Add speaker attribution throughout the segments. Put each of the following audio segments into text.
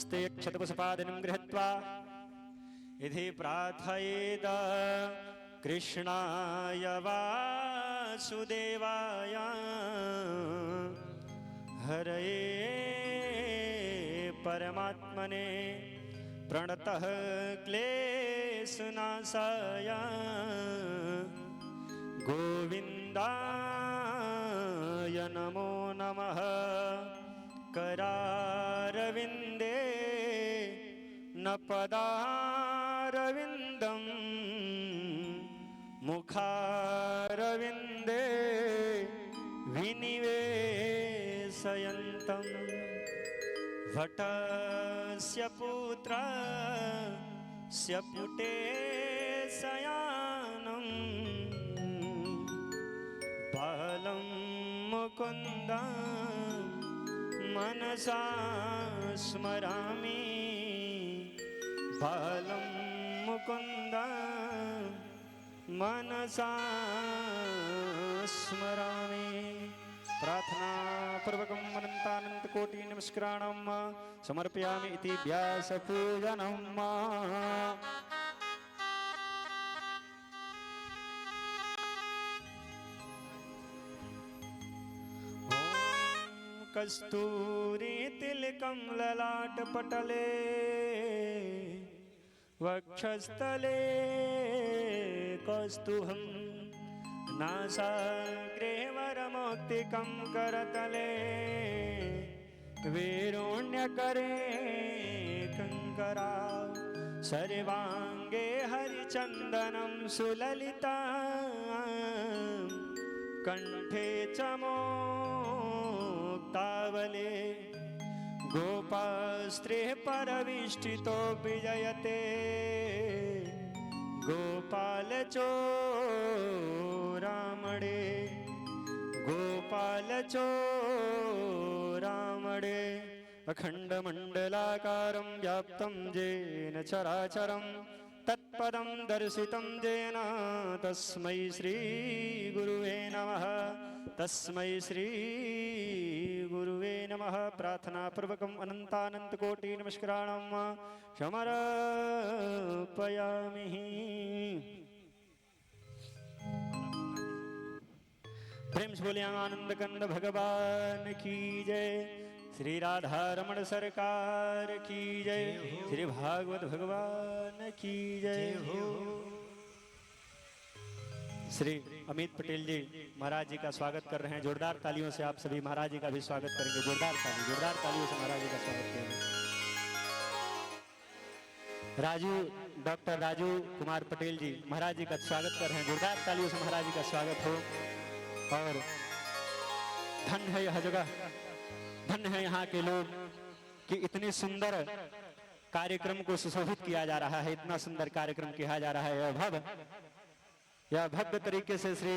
Speaker 1: हस्ते क्षतपुष्पादिनं गृहीत्वा इति प्रार्थयेद कृष्णाय वासुदेवाय हरये परमात्मने प्रणतः क्लेशनाशाय गोविन्दाय नमो नमः। करारविन्दे न पदारविन्दं मुखारविन्दे विनिवेशयन्तं भटस्य पुत्रस्य पुटे शयानं बालं मुकुन्दं मनसा स्मरामि बालं मुकुन्दं मनसा स्मरामि। प्रार्थना पूर्वकं अनंतानंत कोटि नमस्काराणं समर्पयामि इति व्यासपूजनम्। कस्तूरी तिलकं ललाटपटले वक्षस्थले कौस्तुभं नासाग्रे वरमौक्तिकं करतले वीरुण्यकरे कंकरा सर्वांगे हरिचन्दनं सुललिता कंठे च मुक्तावले गोपास्त्रे परविष्टितो विजयते गोपालचोरामणे गोपालचोरामणे अखण्डमण्डलाकारं व्याप्तं येन चराचरं तत्पदं दर्शितं येन तस्मै श्री गुरुवे नमः। तस्मै श्री गुरुवे नमः। प्रार्थना पूर्वकं अनंतानंत कोटि नमस्काराणं समर्पयामि। प्रेम से बोलिए आनंद कंद भगवान की जय। श्री राधा रमण सरकार की जय। श्री भागवत भगवान की जय हो। श्री अमित पटेल जी महाराज जी का स्वागत कर रहे हैं। जोरदार तालियों से आप सभी महाराज जी का भी स्वागत करेंगे। जोरदार तालियों से महाराज जी का स्वागत करेंगे। राजू डॉक्टर राजू कुमार पटेल जी महाराज जी का स्वागत कर रहे हैं। जोरदार तालियों से महाराज जी का स्वागत हो। और धन्य है यह जगह, धन्य है यहाँ के लोग कि इतने सुंदर कार्यक्रम को सुशोभित किया जा रहा है। इतना सुंदर कार्यक्रम किया जा रहा है। यह भव्य तरीके से श्री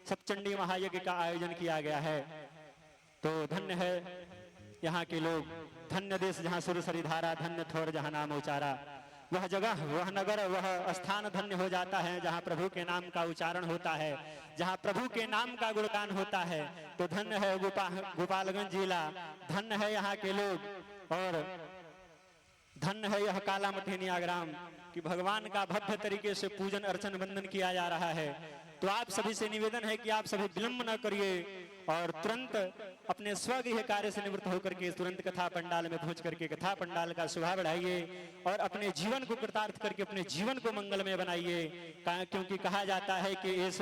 Speaker 1: सप्तचंडी महायज्ञ का आयोजन किया गया है। तो धन्य है यहाँ के लोग, धन्य देश जहाँ सुरसरी धारा, धन्य थोर जहाँ नाम उचारा। वह जगह, वह नगर, वह स्थान धन्य हो जाता है जहाँ प्रभु के नाम का उच्चारण होता है, जहाँ प्रभु के नाम का गुणगान होता है। तो धन्य है गोपालगंज जिला, धन्य है यहाँ के लोग, और धन्य है यह काला मठेनिया ग्राम कि भगवान का भव्य तरीके से पूजन अर्चन वंदन किया जा रहा है। तो आप सभी से निवेदन है कि आप सभी विलंब न करिए और तुरंत अपने स्वगृह कार्य से निवृत्त होकर के तुरंत कथा पंडाल में पहुंच करके कथा पंडाल का शोभा बढ़ाइए और अपने जीवन को कृतार्थ करके अपने जीवन को मंगलमय बनाइए। क्योंकि कहा जाता है कि इस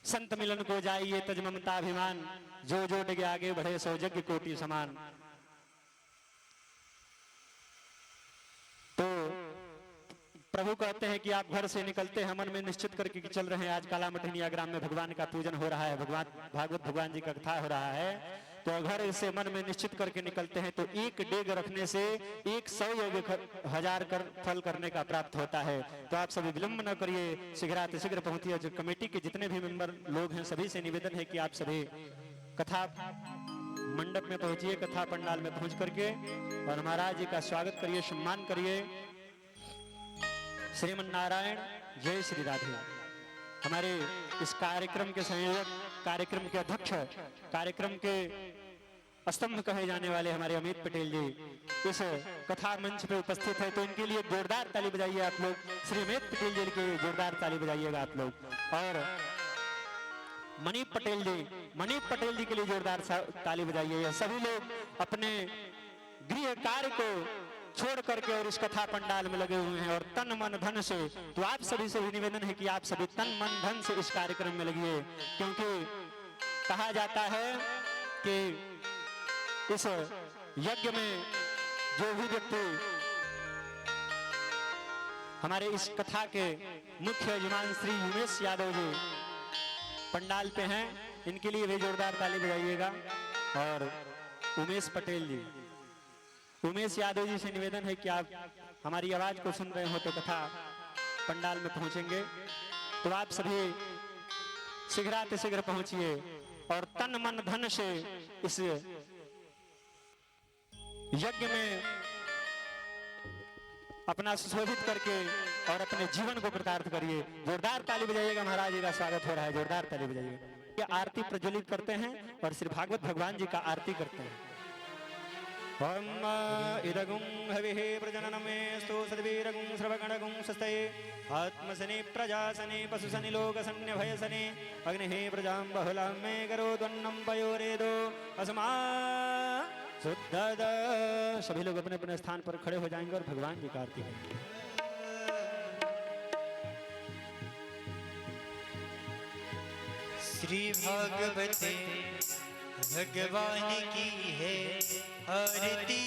Speaker 1: संत मिलन को जाइए तज ममताभिमान, जो जो डगे आगे बढ़े सो यज्ञ कोटि समान। तो प्रभु कहते हैं कि आप घर से निकलते हैं मन में निश्चित करके कि चल रहे हैं आज काला मठेनिया ग्राम में भगवान का पूजन हो रहा है, भागवत भगवान जी का कथा हो रहा है। तो घर से मन में निश्चित करके निकलते हैं तो एक डेग रखने से 100 यज्ञ 1000 फल करने का प्राप्त होता है। तो आप सभी विलंब न करिए, शीघ्र पहुंचिए। जो कमेटी के जितने भी मेंबर लोग हैं सभी से निवेदन है कि आप सभी कथा मंडप में पहुंचिए, कथा पंडाल में पहुंच करके और महाराज जी का स्वागत करिए, सम्मान करिए। श्रीमन नारायण, जय श्री राधे। हमारे इस कार्यक्रम के संयोजक, कार्यक्रम के अध्यक्ष, कार्यक्रम के स्तंभ कहे जाने वाले हमारे अमित पटेल जी इस कथा मंच पे उपस्थित है, तो इनके लिए जोरदार ताली बजाइए आप लोग। श्री अमित पटेल जी के जोरदार ताली बजाइएगा आप लोग। और मनीप पटेल जी के लिए जोरदार ताली बजाइए। यह सभी लोग अपने गृह कार्य को छोड़ करके और इस कथा पंडाल में लगे हुए हैं और तन मन धन से। तो आप सभी से भी निवेदन है कि आप सभी तन मन धन से इस कार्यक्रम में लगिए, क्योंकि कहा जाता है कि इस यज्ञ में जो भी व्यक्ति हमारे इस कथा के मुख्य यजमान श्री उमेश यादव जी पंडाल पे हैं, इनके लिए भी जोरदार ताली बजाइएगा। और उमेश पटेल जी, उमेश यादव जी से निवेदन है कि आप हमारी आवाज को सुन रहे हो तो कथा पंडाल में पहुंचेंगे, तो आप सभी शीघ्राति शीघ्र पहुंचिए और तन मन धन से इस यज्ञ में अपना सुशोभित करके और अपने जीवन को कृतार्थ करिए। जोरदार ताली बजाइएगा, महाराज जी का स्वागत हो रहा है, जोरदार ताली बजाइएगा। ये आरती प्रज्वलित करते हैं और श्री भागवत भगवान जी का आरती करते हैं। ओम इदगुं हविः प्रजननमेस्तु सद्वीरगुं श्रवगणगुं स्वस्ते आत्मसनि प्रजासनि पशुसनि लोकसन्य भयसनि अग्निः प्रजां बहुलां मे करोद्वन्नं पयोरेदो अस्मा शुद्धद। सभी लोग अपने अपने स्थान पर खड़े हो जाएंगे और भगवान जी का आरती करेंगे।
Speaker 2: श्री भागवते भगवान की है आरती।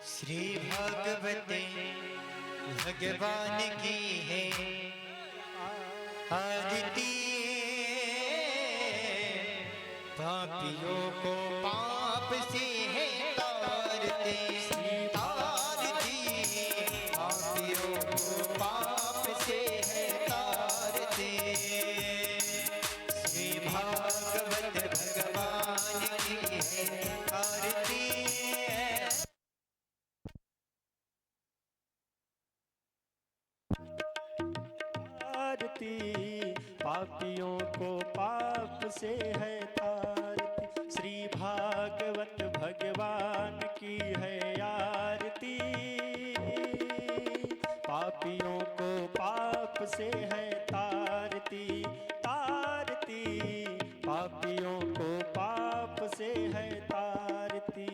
Speaker 2: श्री भागवते भगवान की है आरती। पापियों को पाप से है तारते, तारती पापियों को पाप से है तारते। श्री भागवत भगवान की है आरती।
Speaker 1: पापियों को पाप से है तारती, श्री भागवत भगवान की है आरती। पापियों को पाप से है तारती, तारती पापियों को पाप से है तारती।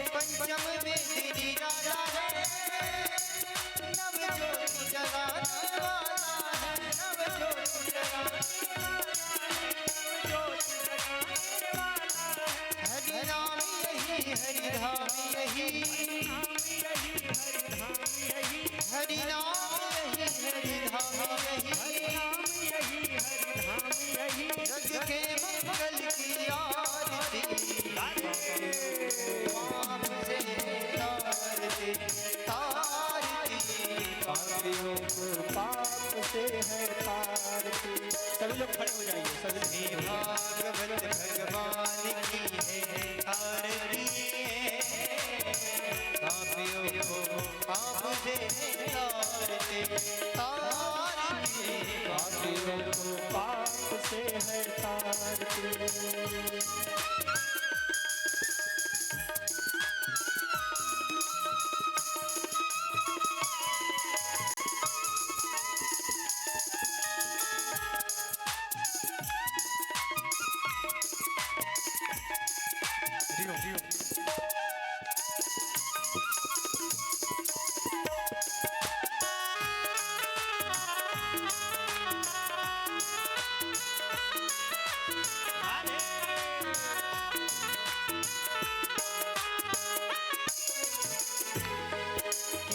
Speaker 1: पंचम में तेरी राजा है, नव ज्योति जलाने वाला है, नव ज्योति जलाने वाला है। हरि नाम यही, हरि धाम यही, हरि नाम यही, हरि धाम यही। जग के मंगल की आरती, पाप से तारती, तारती पापियों को पाप से है तारती। सभी लोग खड़े हो जाइए। सभी भागवत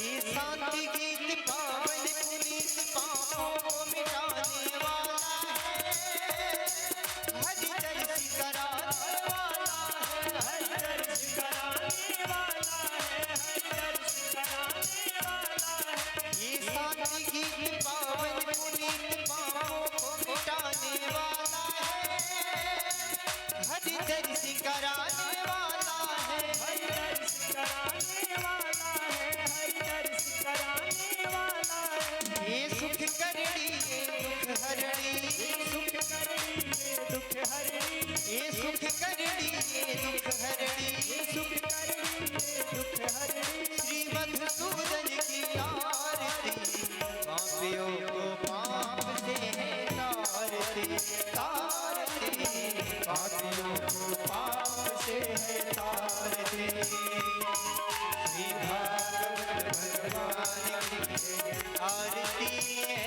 Speaker 2: ये शांति गीत पावन पुनीत पापों को मिटाने वाला है, हरि दर्श कराने वाला है, हरि दर्श कराने वाला है, हरि दर्श कराने वाला है। ये शांति गीत पावन पुनीत पापों को मिटाने वाला है, हरि दर्श कराने वाला है, हरि दर्श कराने वाला है, हरि दर्श कराने वाला है। ये सुख करणी ये दुख हरणी, ये सुख करणी ये दुख हरणी, ये सुख करणी ये दुख हरणी, ये सुख करणी ये दुख हरणी। श्री मधुसूदन की आरती, पापियों को पाप से है तारती, तारती, पापियों को पाप से है तारती। श्री भागवत भगवान की आरती है,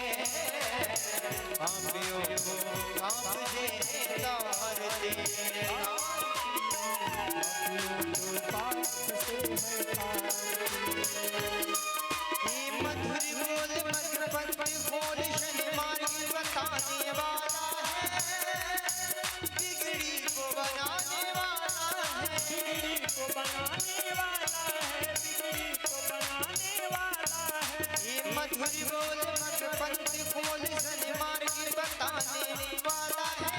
Speaker 2: पापियों को पाप से है तारती, पापियों को पाप से है तारती। ये मधुर बोल मधुर बोल शनि मार्ग बताने वाला है, बिगड़ी को बनाने वाला है, बिगड़ी को बनाने वाला है, बिगड़ी को बनाने वाला है। ये मधुर बोल मधुर बोल शनि मार्ग बताने वाला है,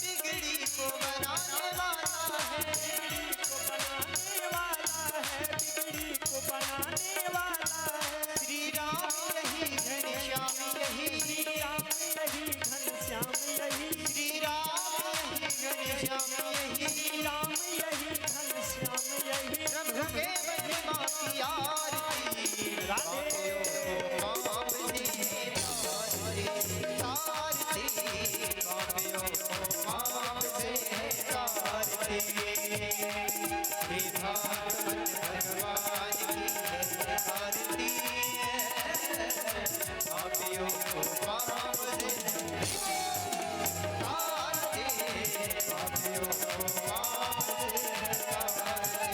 Speaker 2: बिगड़ी को बनाने वाला है, बिगड़ी को बनाने वाला है, बिगड़ी को बनाने वाला है। श्री राम यही घनश्याम यही, श्री राम यही घनश्याम यही, श्री राम यही घनश्याम यही, श्री राम यही घनश्याम यही। प्रभु के महिमा की आरती, राधे पाप से तारती, पापियों को पाप से तारती। श्री भागवत भगवान की आरती है, पापियों को पाप से तारती, पापियों को पाप से तारती।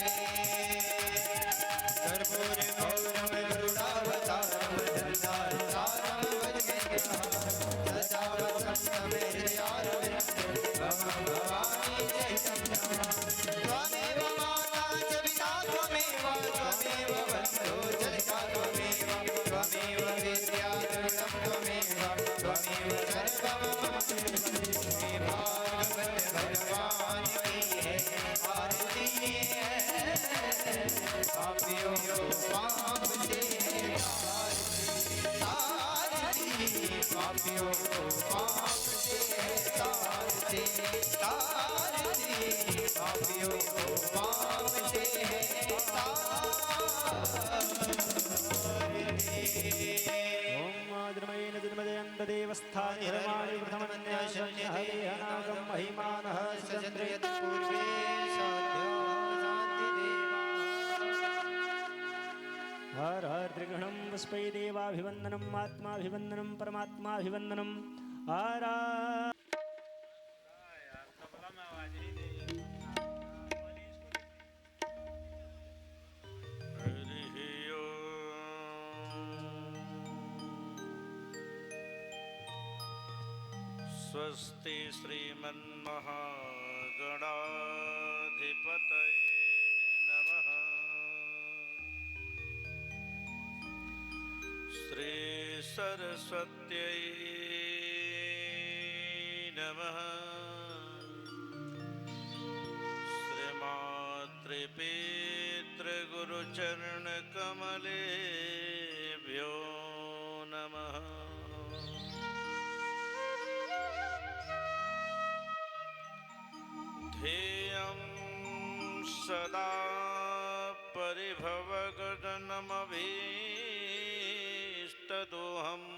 Speaker 2: कर्पूर गौरम गरुडावतारम धन्धारतारम भजे सदा वसंत मेरयारविंद भवानी चैतन्य। त्वमेव माता च पिता त्वमेव, त्वमेव बन्धो जनिता त्वमेव, त्वमेव विद्या द्रविणं त्वमेव, त्वमेव सर्वं मम। श्री भागवत भगवान की है आरती है, पापियों को पाप से तारती, पापियों को पाप से तारती, तारती, पापियों को पाप से
Speaker 1: ओम जन्मजयंत देवस्थाने धर्माणि प्रथमन्याशन्य हरे अनागम महिमानः
Speaker 2: सचन्द्रयत् पूर्वे साध्या शान्ति देवा।
Speaker 1: हर हर त्रिगुणं पुष्पै देवाभिवन्दनम् आत्माभिवन्दनं परमात्माभिवन्दनं हर
Speaker 3: स्वस्ति श्रीमन्महागणाधिपतये नमः। श्री सरस्वत्यै नमः। श्रीमातृपितृगुरुचरणकमलेभ्यो नमः। ध्येयं सदा परिभवगगनमभीष्टदोहम्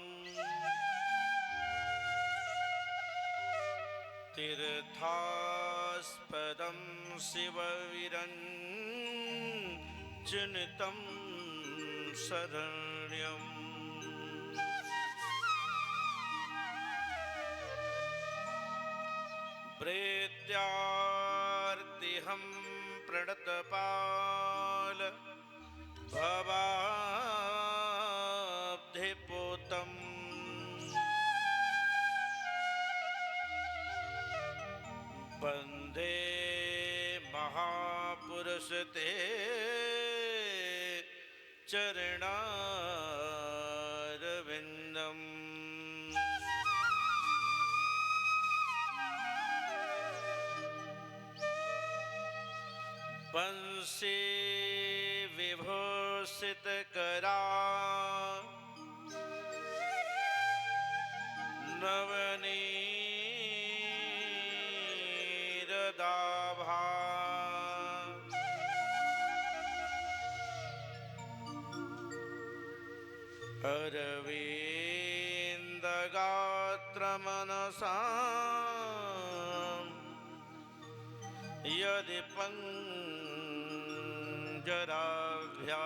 Speaker 3: तीर्थास्पदं शिवविरञ्जनितं शरण्यम् प्रेत्यार्तिहं प्रणतपाल भवाब्धिपूतम् वन्दे महापुरुष ते चरणारविन्दम् वंशी विभूषित करा नवनीरदाभा अरविन्दगात्रमनसा यदि जराभ्या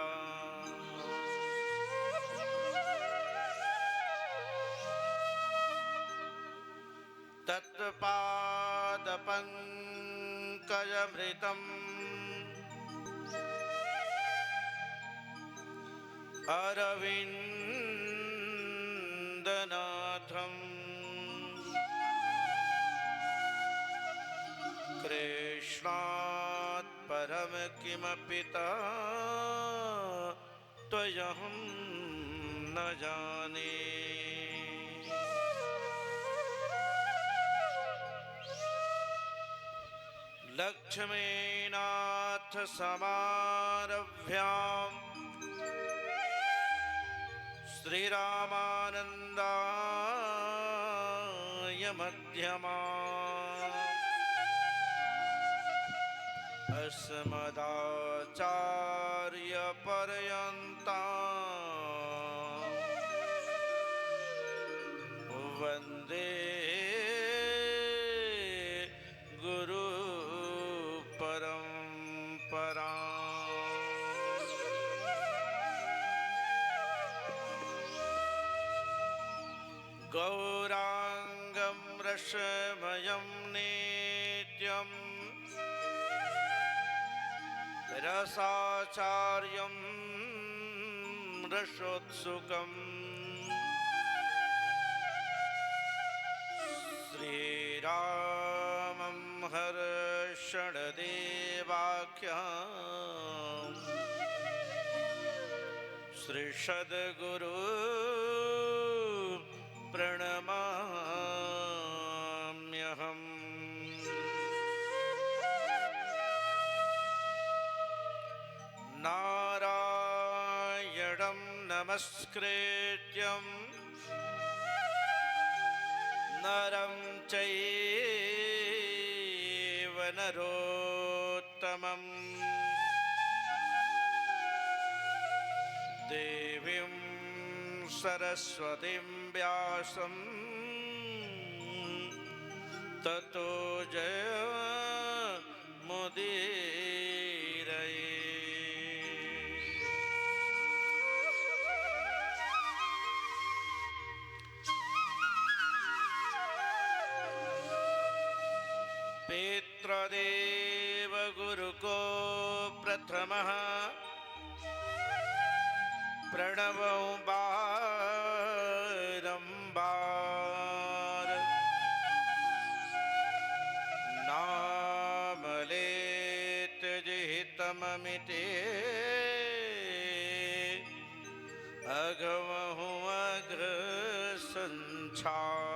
Speaker 3: तत्पादपङ्कजमृतम् अरविन्दनाथम् कृष्णात् परम किमपि त्वयहं न जाने लक्ष्मीनाथ समारभ्याम् श्रीरामानन्दाय मध्यमा अस्मदाचार्यपर्यन्ता वन्दे गुरुपरम्परा गौराङ्गं रसमयं नित्यम् रसाचार्यं रसोत्सुकम् श्रीरामं हर्षणदेवाख्यम् श्रीसद्गुरु प्रणमाम्यहम् नारायणं नमस्कृत्यं नरं चैव नरोत्तमं देवीं सरस्वतीं व्यासं ततो जयमुदीरये। पितृदेव गुरुको प्रथमः प्रणवो बारंबार नामलेत जिहितममिते अगमहु अग्र संसार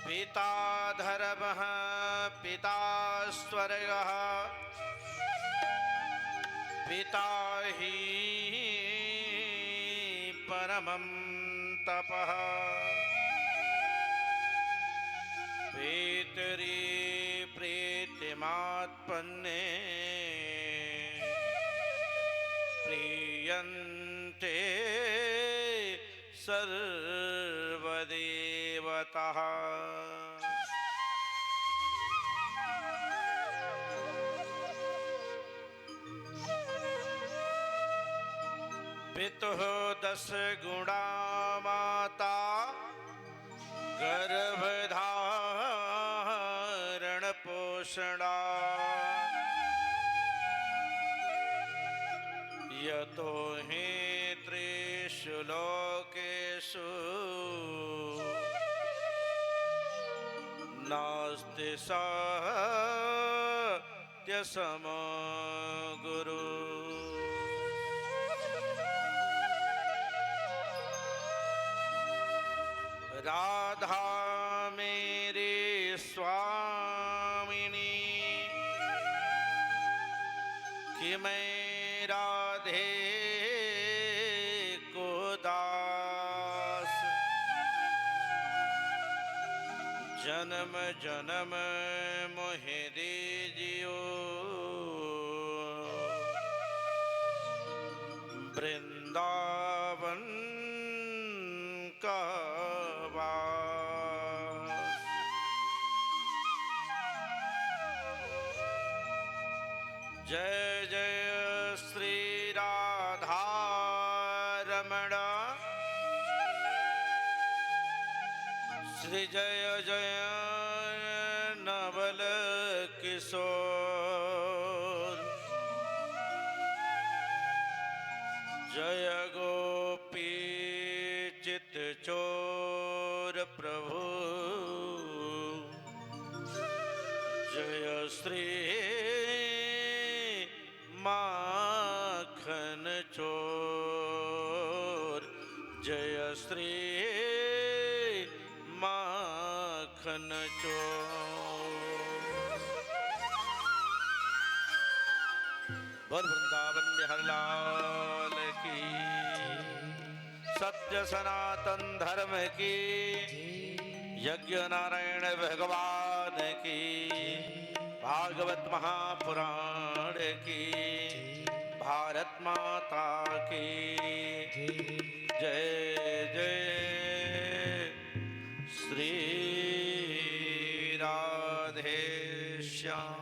Speaker 3: पिता धर्मः पिता स्वर्गः पिता हि परमं तपः पितरि प्रीतिमात्पन्ने प्रीयन्ते सर्वे देवतः पितुः 10 गुणा माता गर्भधारण पोषणा यतो हि त्रिषु लोकेषु नास्ति सत्यसमो गुरु। राधा मेरी स्वामिनी कि मैं राधे को दास, जन्म जन्म मोहि दीजियो वृंदावन का वास। जय जय श्री राधा रमण, श्री जय जय नवल किशोर, जय गोपी चित चोर प्रभु, जय श्री माखन चोर, जय श्री माखन चोर। बोल वृंदावन बिहारी लाल की, सत्य सनातन धर्म की, यज्ञ नारायण भगवान की, भागवत महापुराण की, भारत माता की जय जय। श्री राधे श्याम।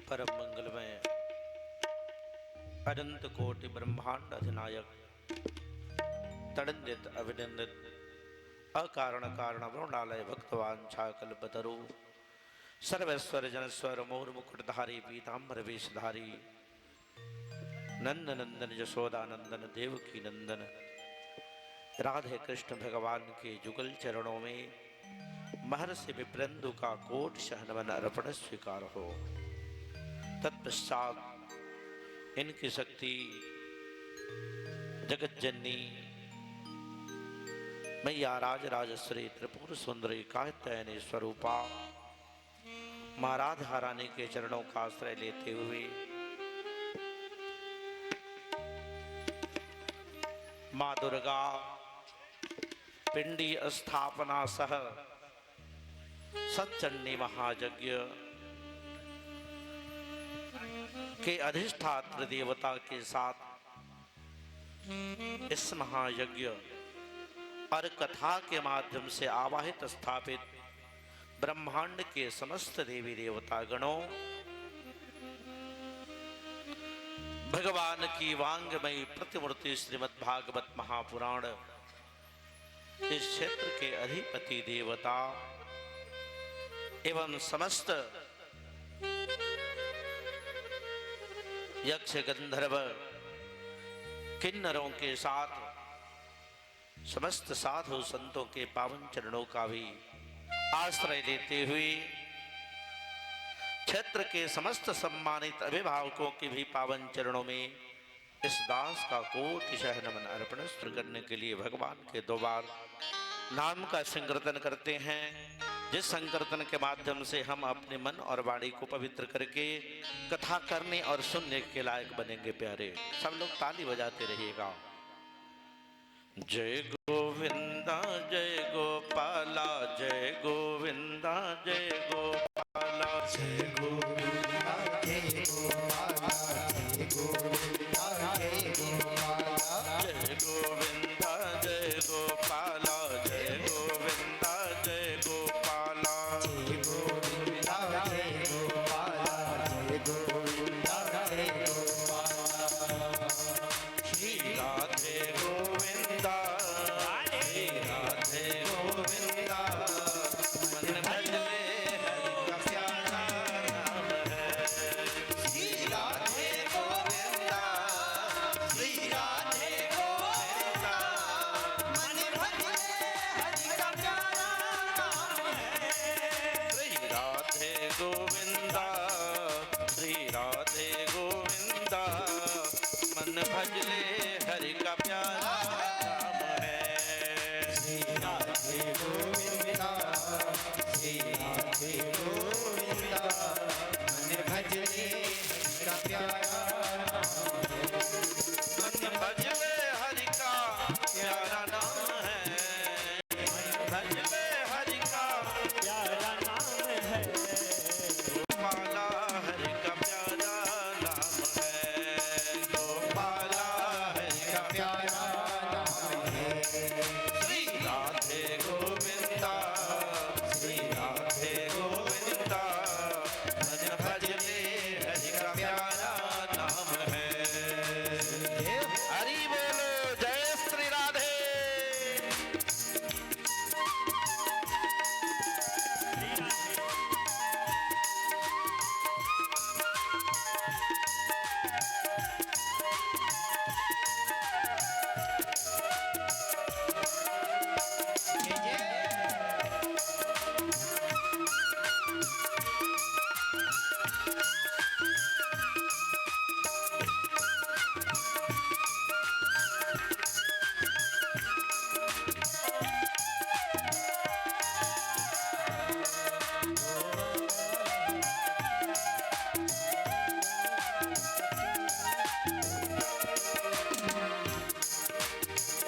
Speaker 3: परम मंगलमय अनंत कोटि ब्रह्मांड अधिनायक तड़न्यत अभिनंदित अकारण कारण वरुणालय भक्तवान छाकल्पतरु सर्वेश्वर जनस्वर मोर मुकुटधारी पीताम्बर वेशधारी नंद नंदन यशोदा नंदन देवकी नंदन राधे कृष्ण भगवान के जुगल चरणों में महर्षि विप्रेंदु का कोट शहनवन अर्पण स्वीकार हो। तत्पश्चात इनकी शक्ति जगत जननी मैया राजराजेश्वरी त्रिपुर सुंदरी कात्यायनी स्वरूपा मां राधा रानी के चरणों का आश्रय लेते हुए मां दुर्गा पिंडी स्थापना सह सच्चंडी महायज्ञ के अधिष्ठात्र देवता के साथ इस महायज्ञ और कथा के माध्यम से आवाहित स्थापित ब्रह्मांड के समस्त देवी देवता गणों भगवान की वांगमयी प्रतिमूर्ति श्रीमद् भागवत महापुराण इस क्षेत्र के अधिपति देवता एवं समस्त यक्ष गंधर्व किन्नरों के साथ समस्त साधु संतों के पावन चरणों का भी आश्रय लेते हुए क्षेत्र के समस्त सम्मानित अभिभावकों के भी पावन चरणों में इस दास का कोटिशः नमन अर्पण करने के लिए भगवान के 2 बार नाम का संकीर्तन करते हैं। जिस संकीर्तन के माध्यम से हम अपने मन और वाणी को पवित्र करके कथा करने और सुनने के लायक बनेंगे प्यारे। सब लोग ताली बजाते रहिएगा। जय गोविंदा जय गोपाला, जय गोविंदा जय गोपाला,
Speaker 2: जय गोविंदा जय गोपाला, जय गोविंदा जय गोपाला,
Speaker 3: जय गोविंदा जय गोपाला, जय गोविंदा जय गोपाला,
Speaker 2: जय गोविंदा जय गोपाला, जय गोविंदा जय गोपाला।
Speaker 3: श्री राधे गोविंदा, श्री राधे गोविंदा, मन भज ले हरि का प्यारा नाम है।
Speaker 2: श्री राधे गोविंदा, श्री राधे गोविंदा, मन भज ले हरि का प्यारा नाम है।
Speaker 3: श्री राधे गोविंदा, श्री राधे गोविंदा, मन भज ले हरि का प्यारा नाम है।
Speaker 2: श्री राधे गोविंदा, श्री राधे गोविंदा, मन भज ले हरि का प्यारा नाम है।
Speaker 3: मन भज ले हरि का प्यारा नाम है। भज ले हरि का
Speaker 1: प्यारा नाम है।
Speaker 3: गोपाला हरि का प्यारा नाम है। गोपाला हरि का
Speaker 2: प्यारा नाम है।
Speaker 3: श्री राधे गोविंदा, श्री राधे गोविंदा, मन भज ले हरि का प्यारा नाम है। हरि बोलो, जय श्री राधे।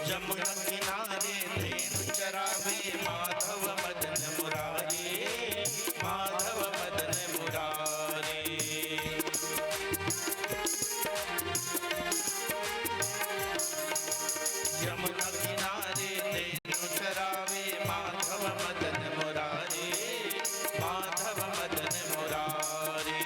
Speaker 3: जमुना किनारे धेनु चरावे, माधव मदन मुरारी, माधव मदन मुरारी। यमुना किनारे धेनु चरावे, माधव मदन मुरारी, माधव मदन मुरारी।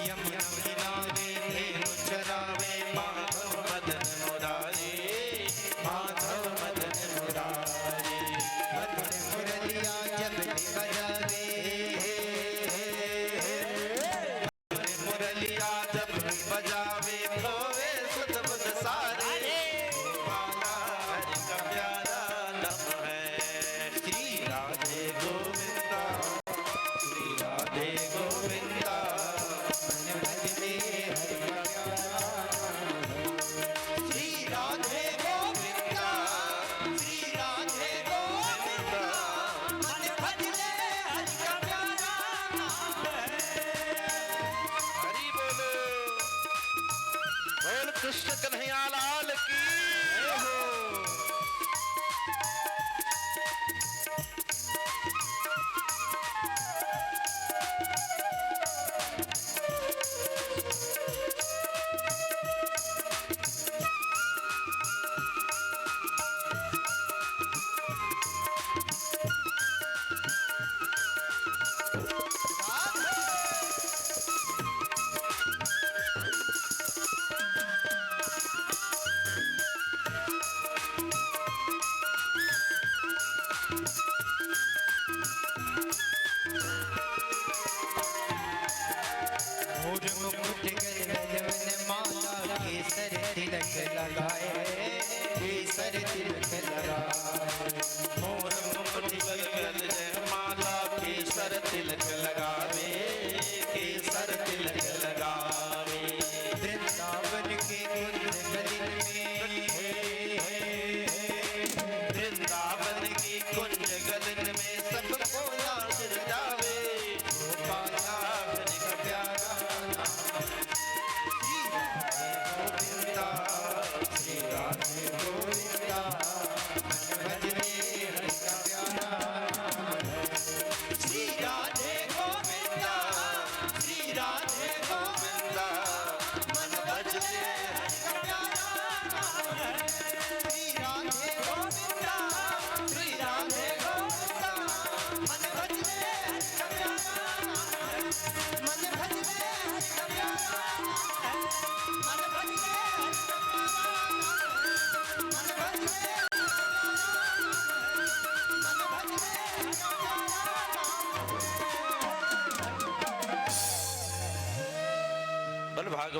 Speaker 2: यमुना किनारे धेनु चरावे,
Speaker 3: माधव मदन मुरारी, माधव मदन मुरारी।
Speaker 2: मदन मुरलिया जब बजावे,
Speaker 3: मदन मुरलिया जब बजावे, खोवे सुध बुध सारे। गोपाला हरि का प्यारा नाम है। श्री राधे गोविंदा, श्री राधे गोविंदा,
Speaker 2: मन भज ले हरि का प्यारा नाम है। श्री राधे गोविंदा, श्री राधे गोविंदा, मन भज ले हरि का प्यारा नाम है।
Speaker 3: हरि बोलो, बोल कृष्ण कन्हैया लाल की हो।
Speaker 2: मोर मुकुट गगन माला, केसर तिलक लगाए, केसर तिलक लगाए।
Speaker 3: मोर मुकुट गगन माला, केसर तिलक लगावे, केसर तिलक लगावे।
Speaker 2: वृंदावन के कुंज गलिन में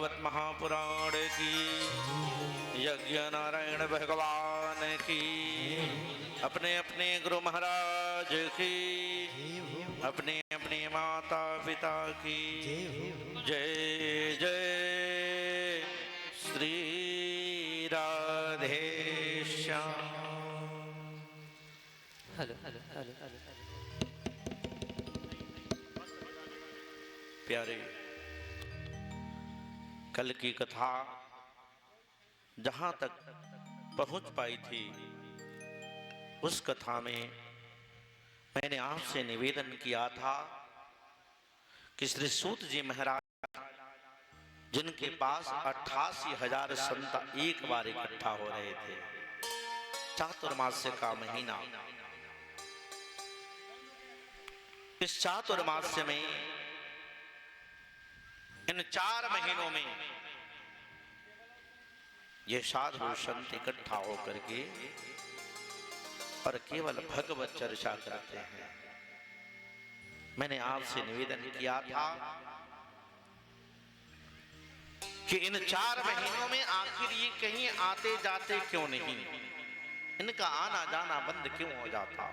Speaker 3: भागवत महापुराण की, यज्ञ नारायण भगवान की, अपने अपने गुरु महाराज की, अपने अपने माता पिता की जय जय श्री राधे श्याम। प्यारे, कल की कथा जहां तक पहुंच पाई थी, उस कथा में मैंने आपसे निवेदन किया था कि श्री सूत जी महाराज जिनके पास 88,000 संत एक बार इकट्ठा हो रहे थे, चातुर्मास्य का महीना, इस चातुर्मास्य में इन 4 महीनों में ये साधु संत इकट्ठा होकर के और केवल भगवत चर्चा करते हैं। मैंने आपसे निवेदन किया था कि इन 4 महीनों में आखिर ये कहीं आते जाते क्यों नहीं, इनका आना जाना बंद क्यों हो जाता।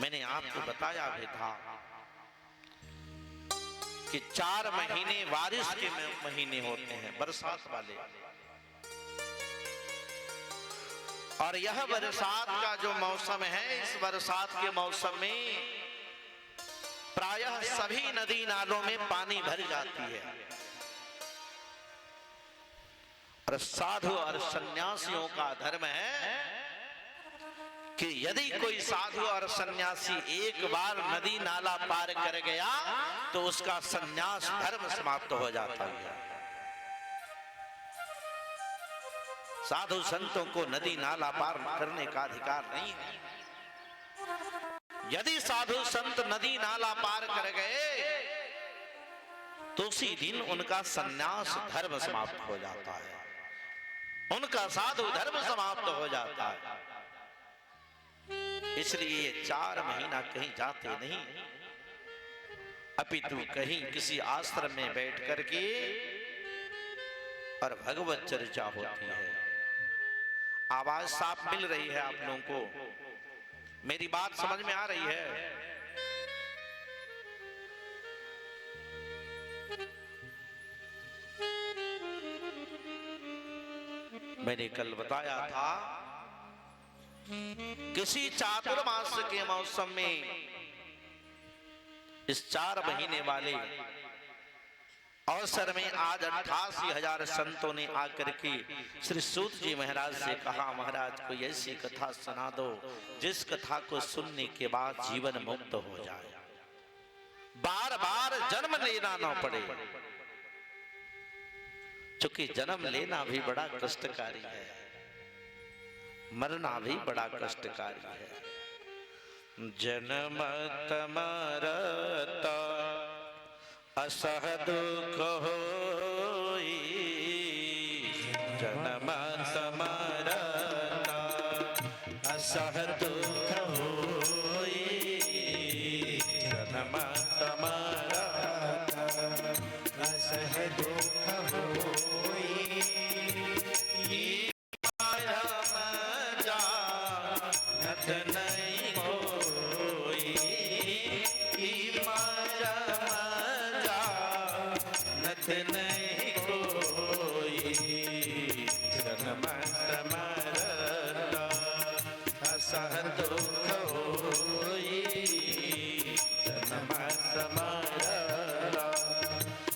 Speaker 3: मैंने आपको बताया भी था कि 4 महीने बारिश के महीने होते हैं, बरसात वाले, और यह बरसात का जो मौसम है, इस बरसात के मौसम में प्रायः सभी नदी नालों में पानी भर जाती है। और साधु और सन्यासियों का धर्म है कि यदि कोई साधु और सन्यासी एक बार नदी नाला पार कर गया तो उसका सन्यास धर्म समाप्त हो जाता है। साधु संतों को नदी नाला पार करने का अधिकार नहीं है। यदि साधु संत नदी नाला पार कर गए तो उसी दिन उनका सन्यास धर्म समाप्त हो जाता है, उनका साधु धर्म समाप्त हो जाता है। इसलिए ये 4 महीना कहीं जाते नहीं, अपितु कहीं किसी आश्रम में बैठ करके और भगवत चर्चा होती है। आवाज साफ मिल रही है आप लोगों को? मेरी बात समझ में आ रही है? मैंने कल बताया था किसी चातुर्मास के मौसम में इस 4 महीने वाले अवसर में आज 88,000 संतों ने आकर के श्री सूत जी महाराज से कहा, महाराज कोई ऐसी कथा सुना दो जिस कथा को सुनने के बाद जीवन मुक्त हो जाए, बार बार जन्म लेना न पड़े। क्योंकि जन्म लेना भी बड़ा कष्टकारी है, मरना भी बड़ा कष्टकारी है। जन्मत मरत असह दुख होई, जन्मत मरत असह दुख होई, जन्मत मरत असह दुख होई। नहीं कोई नथ नहीं कोई, जन्म मरना असह दुख होई, जन्म मरना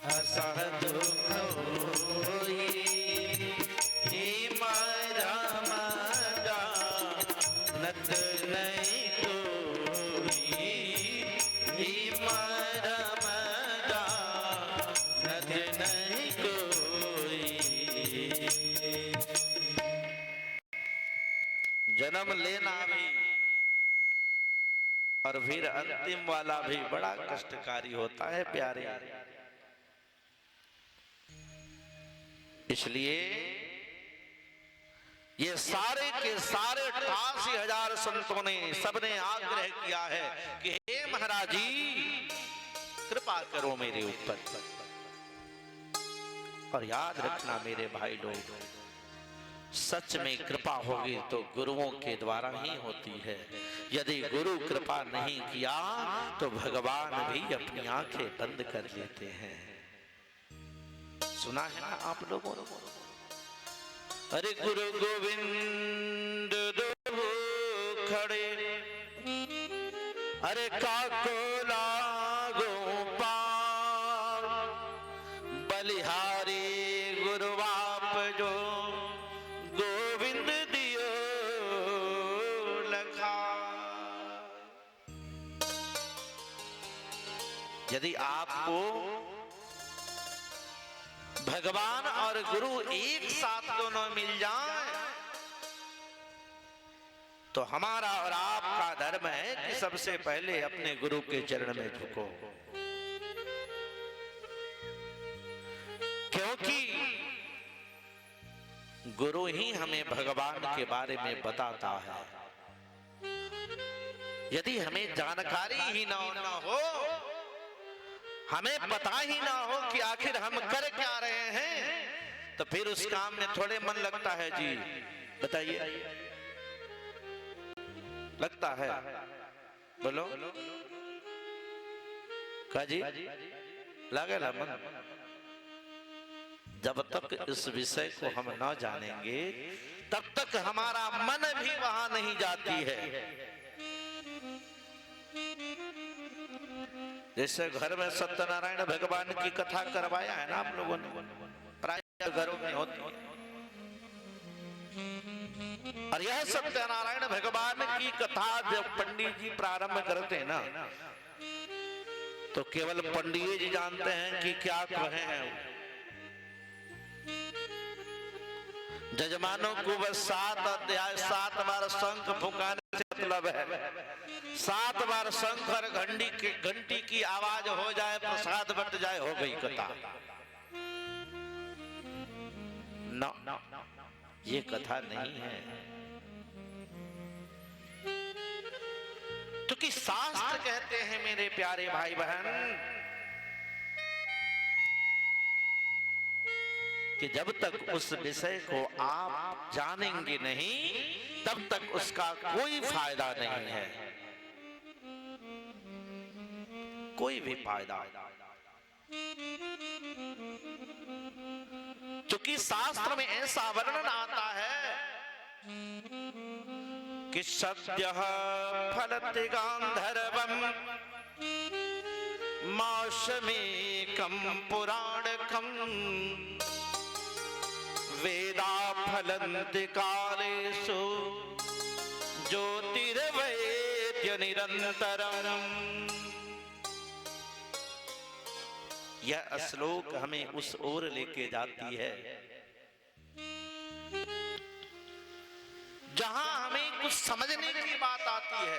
Speaker 3: असह दुख होई। नथ नहीं कोई नथ नहीं कोई। जन्म लेना भी और फिर अंतिम वाला भी बड़ा कष्टकारी होता है प्यारे। इसलिए ये सारे के सारे 88,000 संतों ने सबने आग्रह किया है कि हे महाराज जी, कृपा करो मेरे ऊपर। और याद रखना मेरे भाई लोग, सच में कृपा होगी तो गुरुओं के द्वारा ही होती है। यदि गुरु कृपा नहीं किया तो भगवान भी अपनी आंखें बंद कर लेते हैं। सुना है ना आप लोगों ने? अरे गुरु गोविंद दो खड़े, अरे काको लागो पार, बलिहारी गुरु बाप जो गोविंद दियो लखा। यदि आपको भगवान और गुरु एक साथ दोनों मिल जाएं, तो हमारा और आपका धर्म है कि सबसे पहले अपने गुरु के चरण में झुको। क्योंकि गुरु ही हमें भगवान के बारे में बताता है। यदि हमें जानकारी ही ना हो, हमें पता ही ना हो कि आखिर हम कर क्या रहे हैं, तो फिर उस काम में थोड़े मन लगता है जी। बताइए, लगता है? बोलो का जी, लगेगा मन? जब तक इस विषय को हम न जानेंगे तब तक हमारा मन भी वहां नहीं जाती है। जैसे घर में सत्यनारायण भगवान की कथा करवाया है ना आप लोगों ने, प्राय घरों में होती है। और यह सत्यनारायण भगवान की कथा जब पंडित जी प्रारंभ करते हैं ना, तो केवल पंडित जी जानते हैं कि क्या कहे हैं। जजमानों को बस 7 अध्याय 7 बार शंख फुकाने से मतलब है। 7 बार शंख और घंटी की आवाज हो जाए, प्रसाद बट जाए, हो गई कथा। न, ये कथा नहीं है। क्योंकि शास्त्र कहते हैं मेरे प्यारे भाई बहन कि जब तक उस विषय को आप जानेंगे नहीं तब तक उसका कोई फायदा नहीं है, कोई भी फायदा। क्योंकि शास्त्र में ऐसा वर्णन आता है कि सद्यः फलति गांधर्वम् मासमेकं पुराणकम् वेदा फलन्ति कालेषु ज्योतिर्वैद्य निरंतरम्। यह श्लोक हमें उस ओर लेके जाती है जहां हमें कुछ समझने की बात आती है।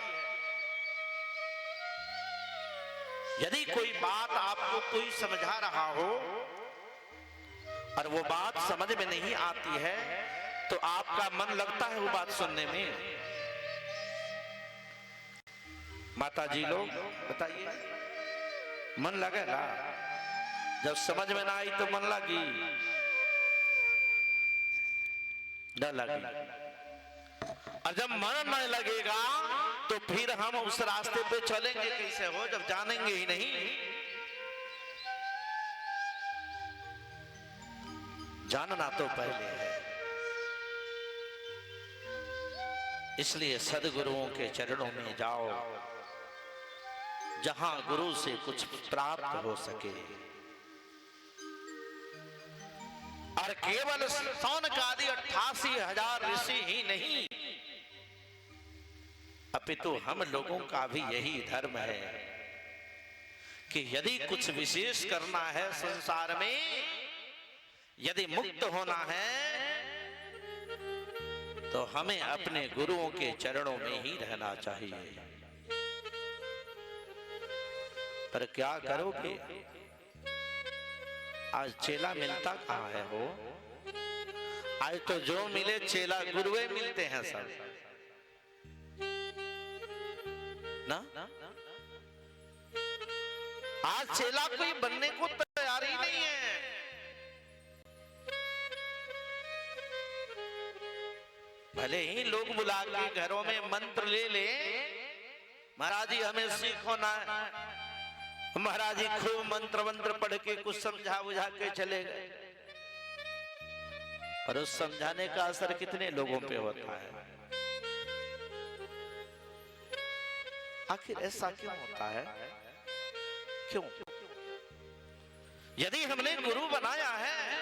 Speaker 3: यदि कोई बात आपको कोई समझा रहा हो और वो बात समझ में नहीं आती है तो आपका मन लगता है वो बात सुनने में। माता जी लोग बताइए, मन लगेगा? जब समझ में ना आई तो मन लगी न लगी। और जब मन न लगेगा तो फिर हम उस रास्ते पे चलेंगे कैसे हो, जब जानेंगे ही नहीं। जानना तो पहले है। इसलिए सद्गुरुओं के चरणों में जाओ जहां गुरु से कुछ प्राप्त हो सके। और केवल सौनकादि 88,000 ऋषि ही नहीं, अपितु हम लोगों का भी यही धर्म है कि यदि कुछ विशेष करना है संसार में, यदि मुक्त होना है, तो हमें अपने गुरुओं के चरणों में ही रहना चाहिए। पर क्या करोगे? आज चेला मिलता कहाँ है हो? आज तो जो मिले चेला गुरुए मिलते हैं सब ना। आज चेला कोई बनने को तैयार ही नहीं है। भले ही लोग बुला के घरों में मंत्र ले ले, महाराज जी हमें सीखो ना, महाराज जी खूब मंत्र मंत्र पढ़ के कुछ समझा बुझा के चले गए, पर उस समझाने का असर कितने लोगों पे होता है? आखिर ऐसा क्यों होता है? क्यों? यदि हमने गुरु बनाया है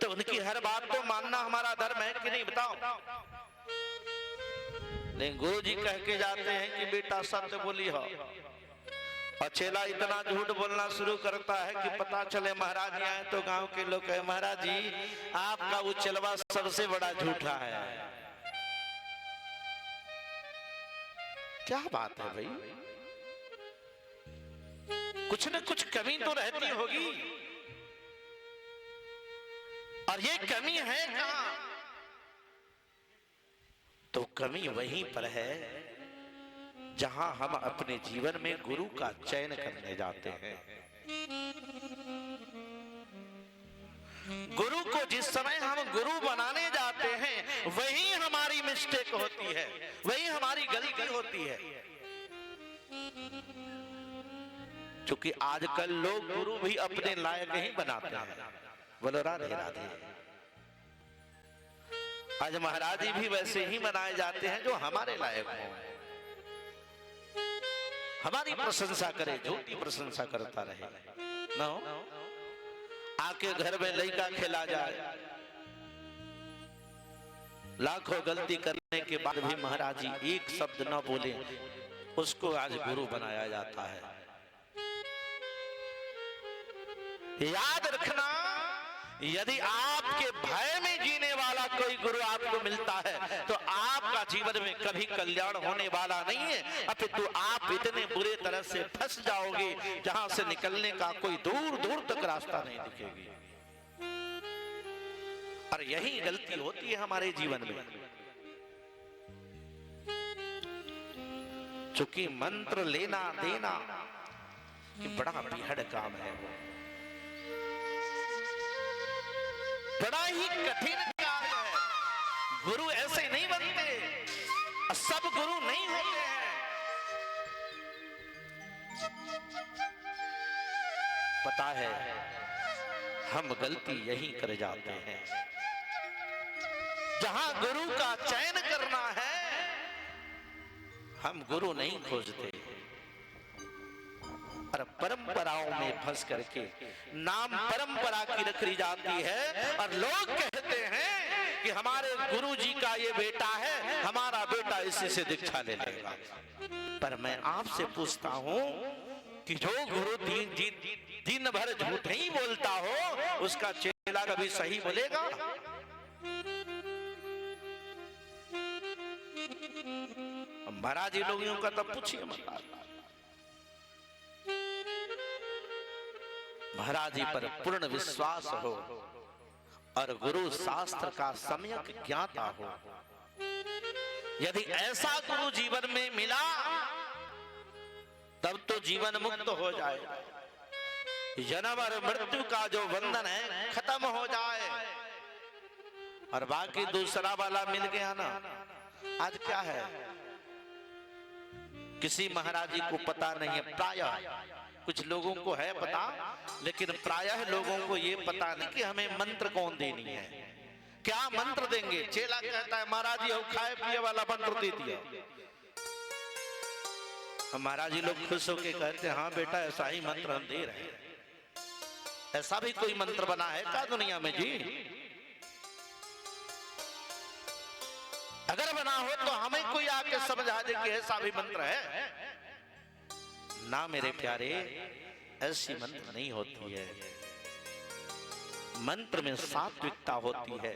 Speaker 3: तो उनकी हर बात को मानना हमारा धर्म है कि नहीं, बताओ? लेकिन गुरु जी कह के जाते हैं कि बेटा सत्य बोली हो, और चेला इतना झूठ बोलना शुरू करता है कि पता चले महाराज जी आए तो गांव के लोग कहे महाराज जी आपका उच्चलवा सबसे बड़ा झूठा है। क्या बात है भाई, कुछ न कुछ कमी तो रहती होगी, और ये कमी है कहां? तो कमी वहीं पर है जहां हम अपने जीवन में गुरु का चयन करने जाते हैं। गुरु को जिस समय हम गुरु बनाने जाते हैं वही हमारी मिस्टेक होती है, वही हमारी गलती होती है। क्योंकि आजकल लोग गुरु भी अपने लायक ही बनाते हैं। बोलो राधे राधे। आज महाराज जी भी वैसे ही बनाए जाते हैं जो हमारे लायक हो, हमारी प्रशंसा करे, झूठी प्रशंसा करता रहे। न हो आके घर में लड़का खेला जाए, लाखों गलती करने के बाद भी महाराज जी एक शब्द न बोले, उसको आज गुरु बनाया जाता है। याद रखना, यदि आपके भय में जीने वाला कोई गुरु आपको मिलता है तो आपका जीवन में कभी कल्याण होने वाला नहीं है, अपितु आप इतने बुरे तरह से फंस जाओगे जहां से निकलने का कोई दूर दूर तक रास्ता नहीं दिखेगी। और यही गलती होती है हमारे जीवन में, चूंकि मंत्र लेना देना ये बड़ा बेहद काम है, बड़ा ही कठिन कार्य है। गुरु ऐसे नहीं बनते, सब गुरु नहीं होते हैं। पता है हम गलती यही कर जाते हैं, जहां गुरु का चयन करना है हम गुरु नहीं खोजते, और परंपराओं में फंस करके नाम परंपरा की रखी जाती है, और लोग कहते हैं कि हमारे गुरु जी का ये बेटा है, हमारा बेटा इसी से दीक्षा ले लेगा। पर मैं आपसे पूछता हूं कि जो गुरु दिन भर झूठ ही बोलता हो उसका चेला कभी सही बोलेगा? महाराज जी लोगों का तब पूछिए महाराज जी पर पूर्ण विश्वास हो और गुरु शास्त्र का सम्यक ज्ञाता हो। यदि ऐसा गुरु जीवन में मिला तब तो जीवन मुक्त हो जाए, जन्म और मृत्यु का जो बंधन है खत्म हो जाए, और बाकी दूसरा वाला मिल गया ना। आज क्या है, किसी महाराज जी को पता नहीं है, प्रायः कुछ लोगों को है पता, लेकिन प्रायः लोगों को ये पता नहीं कि हमें मंत्र कौन देनी है, क्या मंत्र देंगे। चेला कहता है महाराज जी खाए पिए वाला मंत्र दे दिया, महाराज जी लोग खुश होके कहते हैं हाँ बेटा ऐसा ही मंत्र हम दे रहे हैं। ऐसा भी कोई मंत्र बना है क्या दुनिया में जी? अगर बना हो तो हमें कोई आके समझा दे कि ऐसा भी मंत्र है ना। मेरे प्यारे, ऐसी मंत्र नहीं होती है। मंत्र में सात्विकता होती है,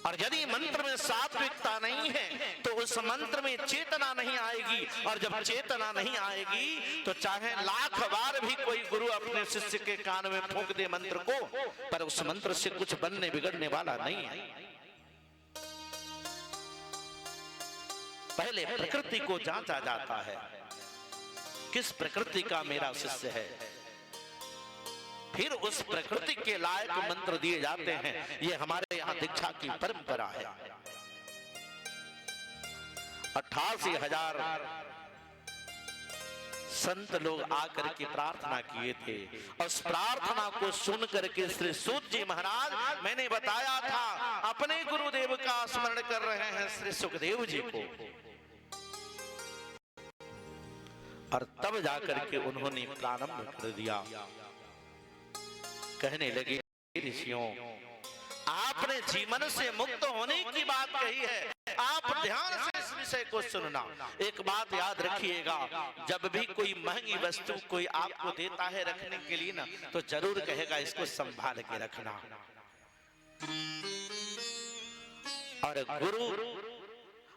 Speaker 3: और यदि मंत्र में सात्विकता नहीं है तो उस मंत्र में चेतना नहीं आएगी, और जब चेतना नहीं आएगी तो चाहे लाख बार भी कोई गुरु अपने शिष्य के कान में फूंक दे मंत्र को, पर उस मंत्र से कुछ बनने बिगड़ने वाला नहीं है। पहले प्रकृति को जांचा जाता है, किस प्रकृति का मेरा शिष्य है। फिर उस प्रकृति के लायक मंत्र दिए जाते हैं। ये हमारे यहाँ दीक्षा की परंपरा है। 88,000 संत लोग आकर के प्रार्थना किए थे। उस प्रार्थना को सुन करके श्री सूत जी महाराज, मैंने बताया था, अपने गुरुदेव का स्मरण कर रहे हैं श्री सुखदेव जी को। और तब जाकर के उन्होंने प्रारंभ कर दिया। कहने लगे, ऋषियों, आपने जीवन से मुक्त होने की बात कही है, आप ध्यान से इस विषय को सुनना। एक बात याद रखिएगा, जब भी कोई महंगी वस्तु कोई आपको देता है रखने के लिए ना, तो जरूर कहेगा इसको संभाल के रखना। और गुरु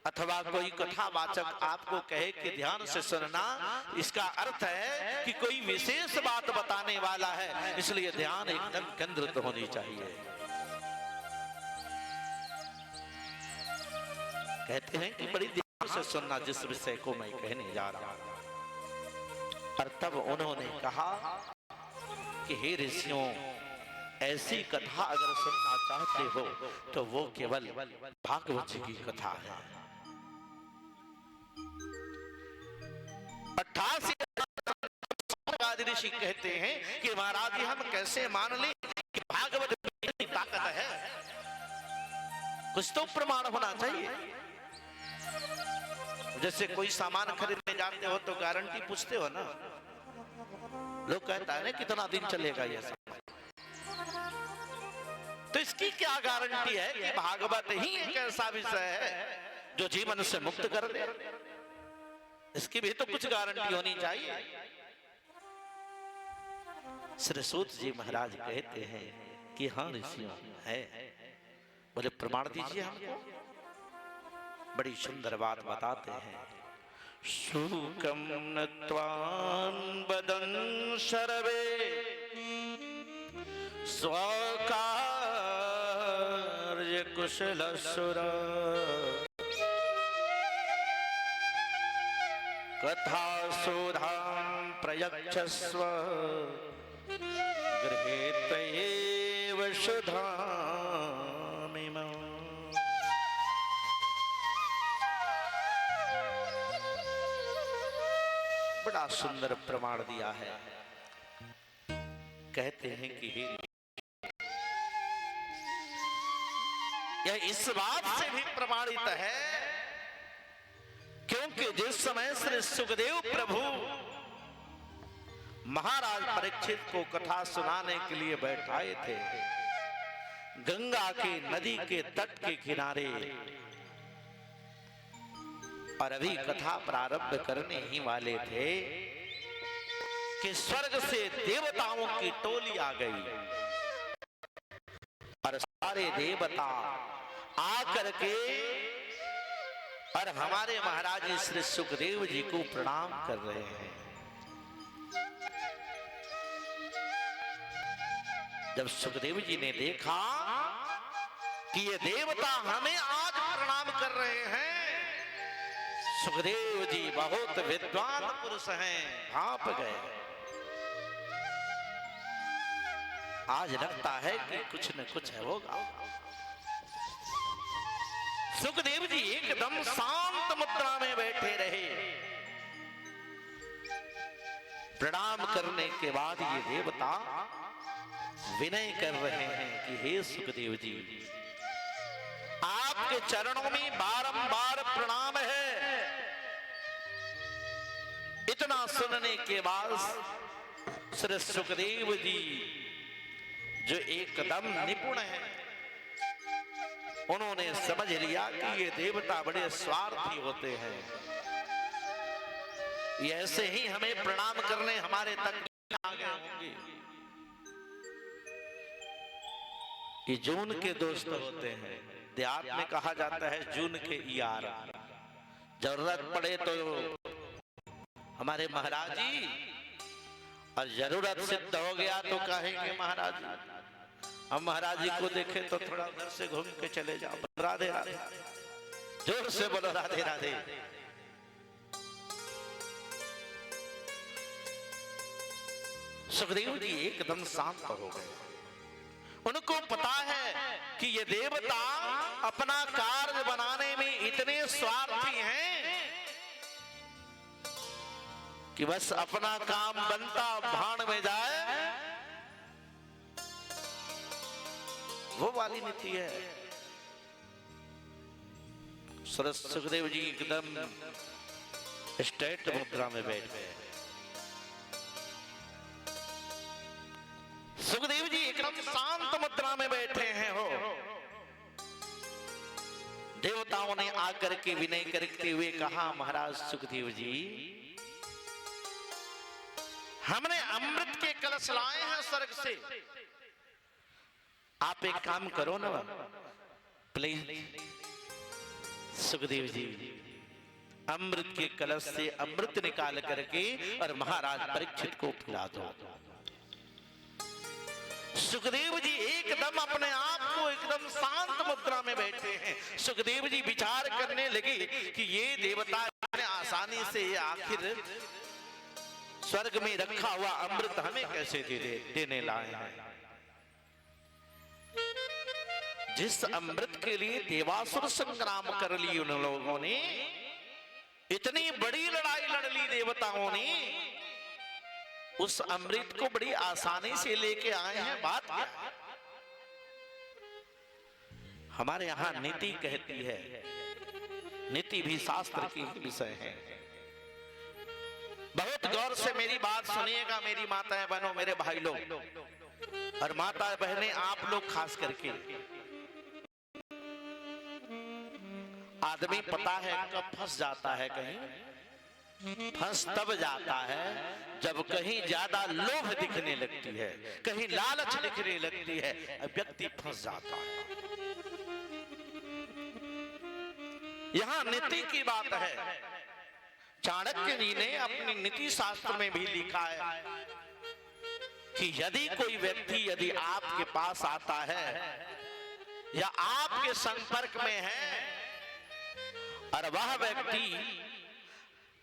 Speaker 3: अथवा कोई कथावाचक आपको कहे कि ध्यान से सुनना, इसका अर्थ है कि कोई विशेष बात बताने वाला है, इसलिए ध्यान एकदम केंद्रित होनी चाहिए। कहते हैं कि बड़ी ध्यान से सुनना जिस विषय को मैं कहने जा रहा हूं। और तब उन्होंने कहा कि हे ऋषियों, ऐसी कथा अगर सुनना चाहते हो तो वो केवल भागवत जी की कथा है। 88,000 ऋषि कहते हैं कि महाराज जी, हम कैसे मान लें कि भागवत में इतनी ताकत है? कुछ तो प्रमाण होना चाहिए। जैसे कोई सामान खरीदने जाते हो तो गारंटी पूछते हो ना। लोग कहता है ना कितना दिन चलेगा ये सामान, तो इसकी क्या गारंटी है कि भागवत ही एक ऐसा विषय है जो जीवन से मुक्त कर दे? इसकी भी तो कुछ गारंटी होनी चाहिए। श्री सूत जी महाराज कहते हैं कि हाँ ऋषियों है। बोले प्रमाण दीजिए हमको। बड़ी सुंदर बात बताते हैं। शूकम नत्वान बदन शरवे स्वकार्य कुशल सुर कथा सुधाम प्रयच्छस्व गृहेत्येव सुधामिमम्। बड़ा सुंदर प्रमाण दिया है। कहते हैं कि यह इस बात से भी प्रमाणित है क्योंकि जिस समय श्री सुखदेव प्रभु महाराज परीक्षित को कथा सुनाने के लिए बैठाए थे, गंगा के नदी के तट के किनारे, और अभी कथा प्रारंभ करने ही वाले थे कि स्वर्ग से देवताओं की टोली आ गई और सारे देवता आकर के और हमारे महाराज श्री सुखदेव जी को प्रणाम कर रहे हैं। जब सुखदेव जी ने देखा कि ये देवता हमें आज प्रणाम कर रहे हैं, सुखदेव जी बहुत विद्वान पुरुष हैं, भाप गए। आज लगता है कि कुछ न कुछ होगा। सुखदेव जी एकदम शांत मुद्रा में बैठे रहे। प्रणाम करने के बाद ये देवता विनय कर रहे हैं कि हे सुखदेव जी, आपके चरणों में बारंबार प्रणाम है। इतना सुनने के बाद श्री सुखदेव जी जो एकदम निपुण है, उन्होंने समझ लिया कि ये देवता बड़े स्वार्थी होते हैं। ये ऐसे ही हमें प्रणाम करने हमारे तक आ गए होंगे। ये जून के दोस्त होते हैं। देहात में कहा जाता है जून के यार। जरूरत पड़े तो हमारे महाराज जी, और जरूरत सिद्ध हो गया तो कहेंगे महाराज जी। हम महाराज जी को देखें तो थोड़ा उधर से घूम के चले जाओ। राधे राधे, जोर से बोलो राधे राधे। सुखदेव जी एकदम शांत हो गए। उनको पता है कि ये देवता अपना कार्य बनाने में इतने स्वार्थी हैं कि बस अपना काम बनता भाड़ में जाए, वो वाली नीति है। सरस सुखदेव जी एकदम स्ट्रेट मुद्रा में बैठ गए। सुखदेव जी एकदम शांत मुद्रा में बैठे हैं हो। देवताओं ने आकर के विनय करते हुए कहा, महाराज सुखदेव जी, हमने अमृत के कलश लाए हैं स्वर्ग से, आप एक काम करो ना प्लीज। सुखदेव जी अमृत के कलश से अमृत निकाल करके और महाराज परीक्षित को पिला दो। सुखदेव जी एकदम अपने आप को एकदम शांत मुद्रा में बैठे हैं। सुखदेव जी विचार करने लगे कि ये देवता इतने आसानी से आखिर स्वर्ग में रखा हुआ अमृत हमें कैसे देने लाए हैं। जिस अमृत के लिए देवासुर संग्राम कर ली उन लोगों ने, इतनी बड़ी लड़ाई लड़ ली देवताओं ने, उस अमृत को बड़ी आसानी से लेके आए हैं। बात क्या है? हमारे यहां नीति कहती है, नीति भी शास्त्र की विषय है। बहुत गौर से मेरी बात सुनिएगा मेरी माताएं बहनों, मेरे भाई लोग और माता बहनें, आप लोग खास करके। आदमी पता है कब फंस जाता है, कहीं फंस तब जाता है जब कहीं ज्यादा लोभ दिखने लगती है, कहीं लालच दिखने लगती है, व्यक्ति फंस जाता है। यहां नीति की बात है। चाणक्य जी ने अपनी नीति शास्त्र में भी लिखा है कि यदि कोई व्यक्ति यदि आपके पास आता है या आपके संपर्क में है और वह व्यक्ति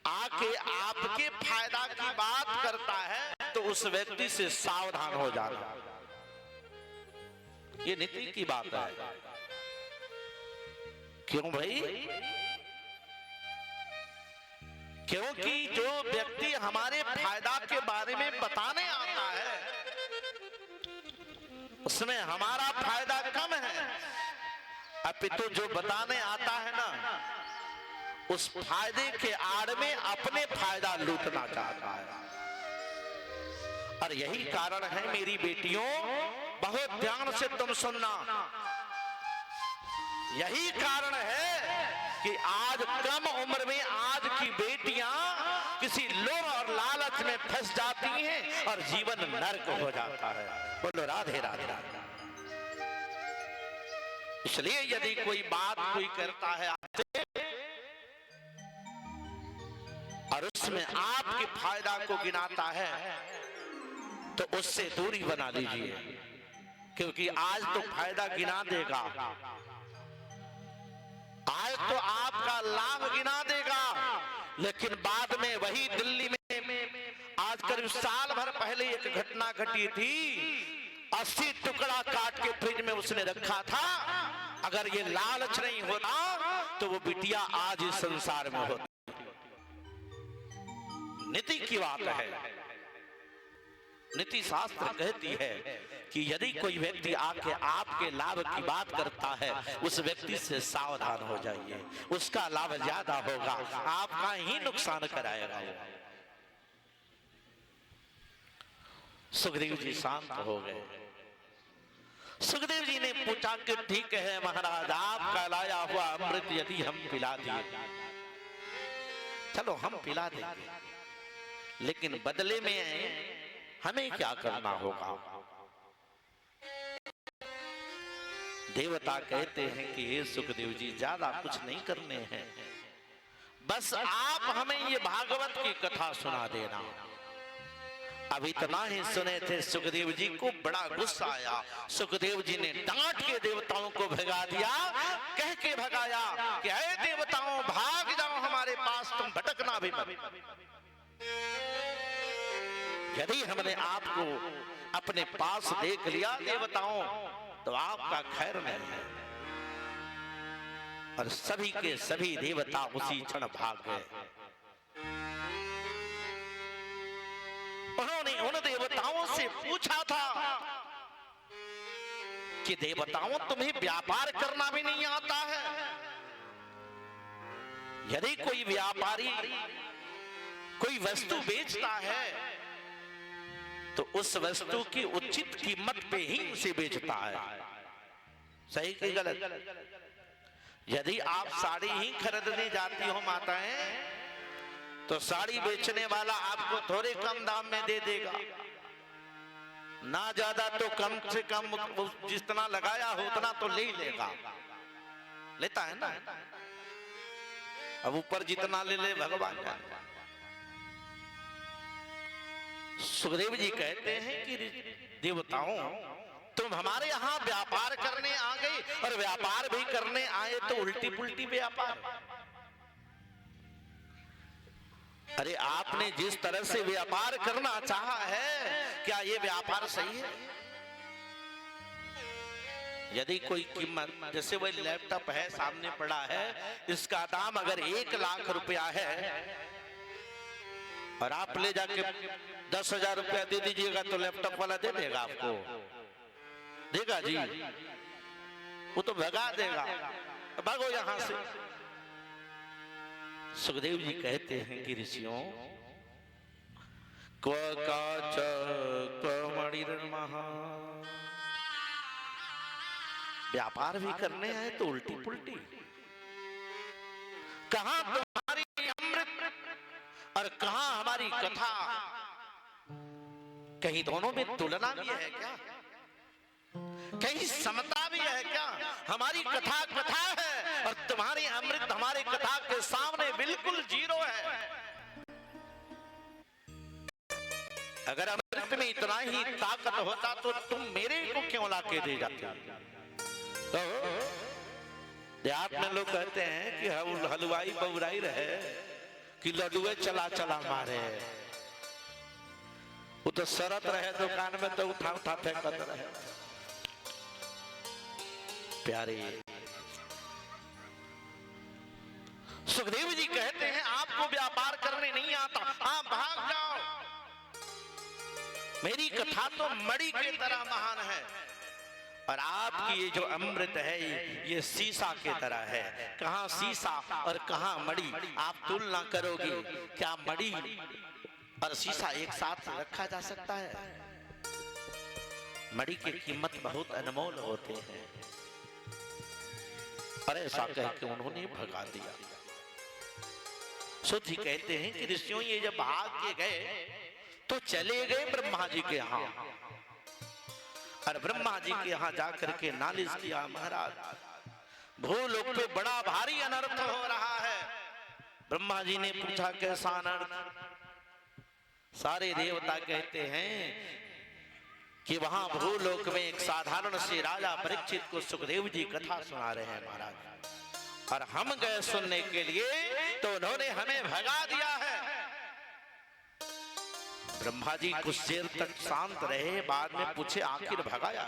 Speaker 3: आके आपके फायदा की बात करता है तो उस व्यक्ति से सावधान हो जाना। ये नीति की बात है। क्यों भाई? क्योंकि जो व्यक्ति हमारे फायदा के बारे में बताने आता है उसमें हमारा फायदा कम है, अपितु जो बताने आता है ना उस फायदे के आड़ में अपने फायदा लूटना चाहता है। और यही कारण है मेरी बेटियों, बहुत ध्यान से तुम सुनना, यही कारण है कि आज कम उम्र में आज की बेटियां किसी लोभ और लालच में फंस जाती हैं और जीवन नरक हो जाता है। बोलो राधे राधे राधे। इसलिए यदि कोई बात कोई करता है आपसे और उसमें आपके फायदा को गिनाता है तो उससे दूरी बना लीजिए, क्योंकि आज तो फायदा गिना देगा, आज तो आपका लाभ गिना देगा, लेकिन बाद में वही दिल्ली में आज करीब साल भर पहले एक घटना घटी थी। 80 टुकड़ा काट के फ्रिज में उसने रखा था। अगर ये लालच नहीं होता तो वो बिटिया आज इस संसार में होती। नीति की बात है। नीति शास्त्र कहती है कि यदि कोई व्यक्ति आके आपके लाभ की बात करता है उस व्यक्ति से सावधान हो जाइए, उसका लाभ ज्यादा होगा, आपका ही नुकसान कराएगा। सुखदेव जी शांत हो गए। सुखदेव जी ने पूछा कि ठीक है महाराज, आपका लाया हुआ अमृत यदि हम पिला दिए, चलो हम पिला देंगे, लेकिन बदले में हमें क्या करना होगा? देवता कहते हैं कि हे सुखदेव जी, ज्यादा कुछ नहीं करने हैं, बस आप हमें ये भागवत की कथा सुना देना। अब इतना ही सुने थे, सुखदेव जी को बड़ा गुस्सा आया। सुखदेव जी ने डांट के देवताओं को भगा दिया, कह के भगाया कि हे देवताओं, भाग जाओ हमारे पास, तुम भटकना भी मत। यदि हमने आपको अपने पास देख लिया देवताओं तो आपका खैर नहीं है। और सभी के सभी देवता उसी क्षण भाग गए। उन्होंने उन देवताओं से पूछा था कि देवताओं तुम्हें व्यापार करना भी नहीं आता है? यदि कोई व्यापारी कोई वस्तु बेचता है तो उस वस्तु की उचित कीमत पे ही उसे बेचता है। सही कि गलत? यदि आप साड़ी ही खरीदने जाती हो माताएं तो साड़ी बेचने वाला आपको थोड़े कम दाम में दे देगा, ना ज्यादा तो कम से कम जितना लगाया हो उतना तो ले ही लेगा, लेता है ना। अब ऊपर जितना ले ले भगवान जाने। सुखदेव जी कहते हैं कि देवताओं तुम हमारे यहाँ व्यापार करने आ गए और व्यापार भी करने आए तो उल्टी पुल्टी व्यापार। अरे आपने जिस तरह से व्यापार करना चाहा है क्या ये व्यापार सही है? यदि कोई कीमत, जैसे वही लैपटॉप है सामने पड़ा है, इसका दाम अगर 1 लाख रुपया है और आप ले जाके 10,000 रुपया दे दीजिएगा तो लैपटॉप वाला दे देगा आपको? देगा जी? वो तो भगा देगा, भागो यहां से। सुखदेव जी कहते हैं कि ऋषियों क्व काच क्व मणिर्महा, व्यापार भी करने आए तो उल्टी पुल्टी। कहां तुम्हारी अमृत और कहां हमारी कथा? कहीं दोनों में तुलना भी है क्या? कहीं समता भी है क्या? हमारी कथा कथा है और तुम्हारी अमृत हमारे कथा के सामने बिल्कुल जीरो है। अगर अमृत में इतना ही ताकत होता तो तुम मेरे को क्यों ला के दे जाते? तो देहात में लोग कहते हैं कि हलवाई बउराई रहे कि लड्डुए चला चला मारे। वो तो शरत रहे दुकान में तो उठा उठा फेंकत रहे। प्यारे सुखदेव जी कहते हैं आपको व्यापार करने नहीं आता, आप भाग जाओ। मेरी कथा तो मणि की तरह महान है और आपकी ये जो अमृत है ये शीशा की तरह है। कहां शीशा और कहां मणि, आप तुलना करोगे? क्या मणि और शीशा एक साथ रखा जा सकता है? मणि की कीमत बहुत अनमोल होते हैं। और ऐसा कह के उन्होंने भगा दिया। सुध जी कहते हैं कि ऋषियों ये जब भाग के गए तो चले गए ब्रह्मा जी के यहाँ, और ब्रह्मा जी के यहाँ जाकर के नालिश किया, महाराज भूलोक पे बड़ा भारी अनर्थ हो रहा है। ब्रह्मा जी ने पूछा कैसा अनर्थ? सारे देवता कहते हैं कि वहां भूलोक में एक साधारण से राजा परीक्षित को सुखदेव जी कथा सुना रहे हैं महाराज, और हम गए सुनने के लिए तो उन्होंने हमें भगा दिया है। ब्रह्मा जी कुछ देर तक शांत रहे, बाद में पूछे आखिर भगाया?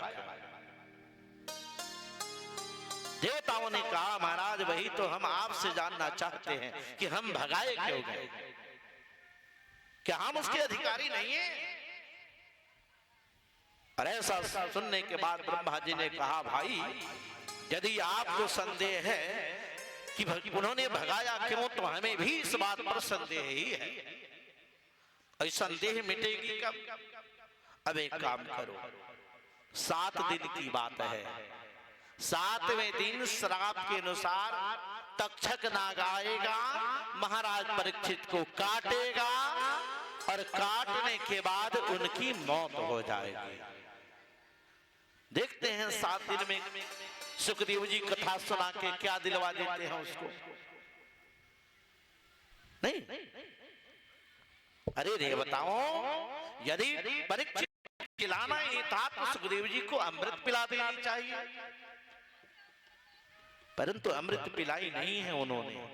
Speaker 3: देवताओं ने कहा महाराज वही तो हम आपसे जानना चाहते हैं कि हम भगाए क्यों गए? क्या हम उसके अधिकारी नहीं है? और ऐसा सुनने के बाद ब्रह्मा जी ने कहा भाई यदि आपको संदेह है कि उन्होंने भगाया क्यों तो हमें भी इस बात पर संदेह ही है। और संदेह मिटेगी कब? अब एक काम करो, 7 दिन की बात है, 7वें दिन श्राप के अनुसार तक्षक नाग आएगा, महाराज परीक्षित को काटेगा और काटने के बाद उनकी मौत हो जाएगी। देखते हैं 7 दिन में सुखदेव जी कथा सुना के क्या दिलवा देते हैं उसको। नहीं, अरे देवताओं यदि परीक्षित खिलाना ही था तो सुखदेव जी को अमृत पिला देनी चाहिए, परंतु अमृत पिलाई नहीं है उन्होंने।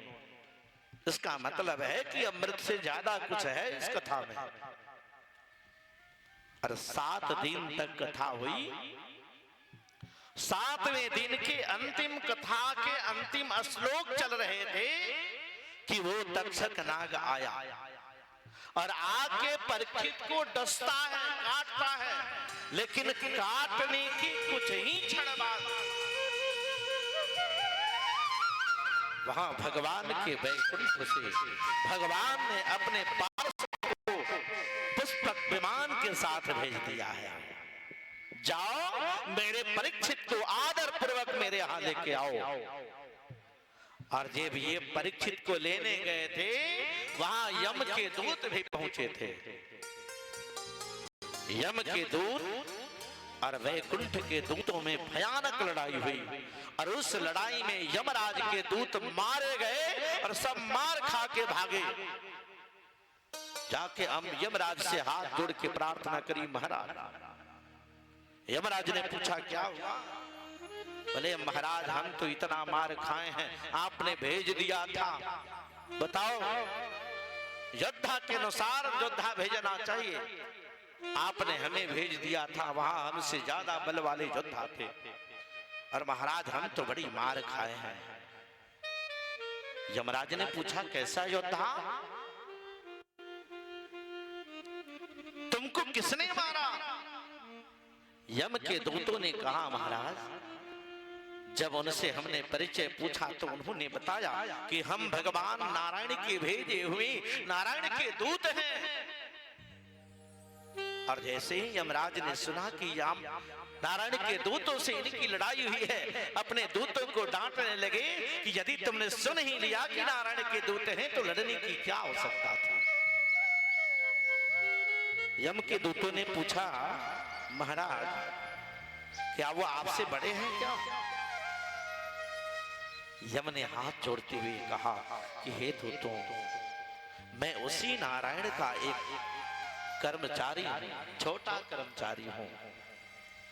Speaker 3: इसका मतलब है कि अमृत से ज्यादा कुछ है इस कथा में। और 7 दिन तक कथा हुई। 7वें दिन के अंतिम कथा के अंतिम श्लोक चल रहे थे कि वो तक्षक नाग आया और आके परीक्षित को डसता है, काटता है, लेकिन काटने की कुछ ही क्षण बाद वहां भगवान के वैकुंठ से भगवान ने अपने पार्षद को पुष्पक विमान के साथ भेज दिया है। जाओ मेरे परीक्षित को आदर पूर्वक मेरे यहां लेके आओ। और जब ये परीक्षित को लेने गए थे वहां यम के दूत भी पहुंचे थे। यम के दूत और वैकुंठ के दूतों में भयानक लड़ाई हुई और उस लड़ाई में यमराज के दूत मारे गए और सब मार खा के भागे। जाके हम यमराज से हाथ जोड़ के प्रार्थना करी, महाराज। यमराज ने पूछा क्या हुआ? बोले महाराज हम तो इतना मार खाए हैं, आपने भेज दिया था, बताओ योद्धा के अनुसार योद्धा भेजना चाहिए, आपने हमें भेज दिया था, वहां हमसे ज्यादा बल वाले योद्धा थे और महाराज हम तो बड़ी मार खाए हैं। यमराज ने पूछा कैसा योद्धा? तुमको किसने मारा? यम के दूतों ने कहा महाराज जब उनसे हमने परिचय पूछा तो उन्होंने बताया कि हम भगवान नारायण के भेजे हुए नारायण के दूत हैं। और जैसे ही यमराज ने सुना कि यम नारायण के दूतों से इनकी लड़ाई हुई है, अपने दूतों को डांटने लगे कि यदि तुमने सुन ही लिया कि नारायण के दूत हैं तो लड़ने की क्या आवश्यकता थी। यम के दूतों ने पूछा महाराज क्या वो आपसे बड़े हैं क्या? यम ने हाथ जोड़ते हुए कहा कि हे दूतों, मैं उसी नारायण का एक कर्मचारी, छोटा कर्मचारी हूं,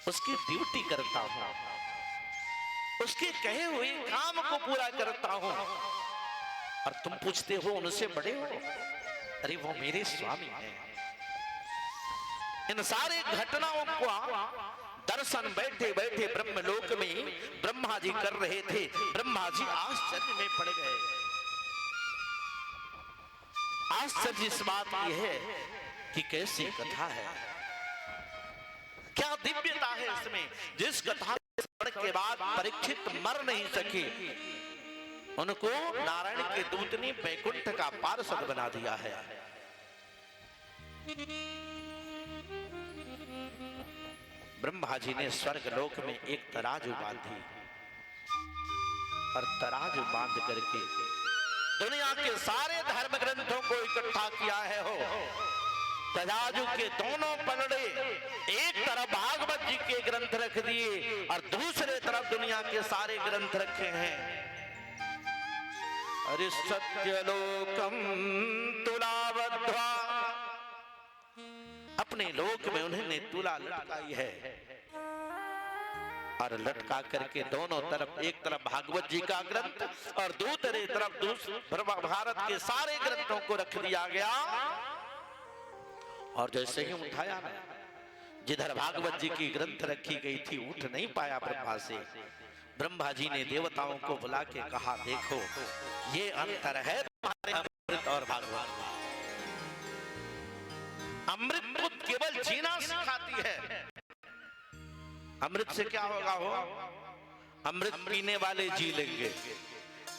Speaker 3: उसकी ड्यूटी करता हूं, उसके कहे हुए काम को पूरा करता हूं और तुम पूछते हो उनसे बड़े हो? अरे वो मेरे स्वामी हैं। इन सारे घटनाओं को दर्शन बैठे बैठे ब्रह्मलोक में ब्रह्मा जी कर रहे थे। ब्रह्मा जी आश्चर्य में पड़ गए। आश्चर्य इस बात की है कि कैसी कथा है, क्या दिव्यता है इसमें। जिस कथा के बाद परीक्षित मर नहीं सके, उनको नारायण के दूत ने वैकुंठ का पार्षद बना दिया है। ब्रह्मा जी ने स्वर्ग लोक में एक तराजू बांधी और तराजू बांध करके दुनिया के सारे धर्म ग्रंथों को इकट्ठा किया है। हो तराजू के दोनों पलड़े एक तरफ भागवत जी के ग्रंथ रख दिए और दूसरे तरफ दुनिया के सारे ग्रंथ रखे हैं। अरे सत्यलोकम तुलावध्वा, अपने लोक में उन्होंने तुला लटकाई है और लटका करके दोनों तरफ, एक तरफ भागवत जी का ग्रंथ और दूसरे तरफ भारत के सारे ग्रंथों को रख दिया गया। और जैसे ही उठाया ना, जिधर भागवत जी की ग्रंथ रखी गई थी उठ नहीं पाया ब्रह्मा से। ब्रह्मा जी ने देवताओं को बुला के कहा देखो ये अंतर है तुम्हारे अमृत और भागवत में। अमृत को केवल जीना सिखाती है। अमृत से क्या होगा? हो अमृत पीने वाले जी लेंगे,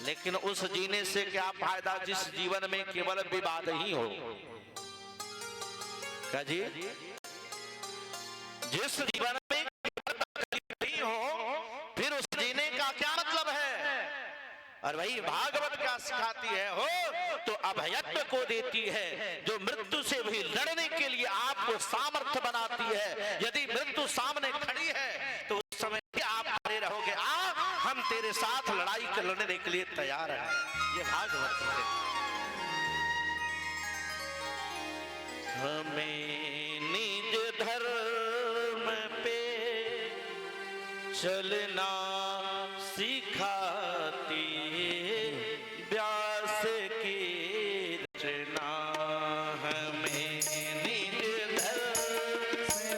Speaker 3: लेकिन उस जीने से क्या फायदा जिस जीवन में केवल विवाद ही हो। क्या जी? जिस जीवन में नहीं हो फिर उस जीने का क्या मतलब है? और वही भागवत क्या सिखाती है हो तो अभयत्व को देती है, जो मृत्यु से भी लड़ने के लिए आपको सामर्थ्य बनाती है। यदि मृत्यु सामने खड़ी है तो उस समय भी आप खड़े रहोगे, हम तेरे साथ लड़ाई कर लड़ने के लिए तैयार हैं। ये भागवत है। हमें निज धर्म पे चलना सिखाती व्यास की रचना। हमें निज धर्म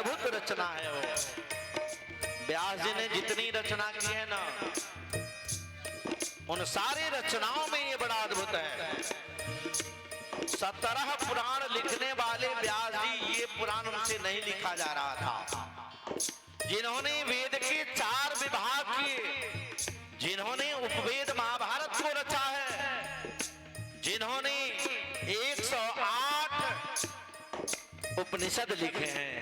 Speaker 3: अद्भुत रचना है वो। व्यास जी ने जितनी रचना की है ना, उन सारी रचनाओं में ये बड़ा अद्भुत है। 17 पुराण लिखने वाले व्यास जी, ये पुराण उनसे नहीं लिखा जा रहा था। जिन्होंने वेद के 4 विभाग किए, जिन्होंने उपवेद महाभारत को रचा है, जिन्होंने 108 उपनिषद लिखे हैं,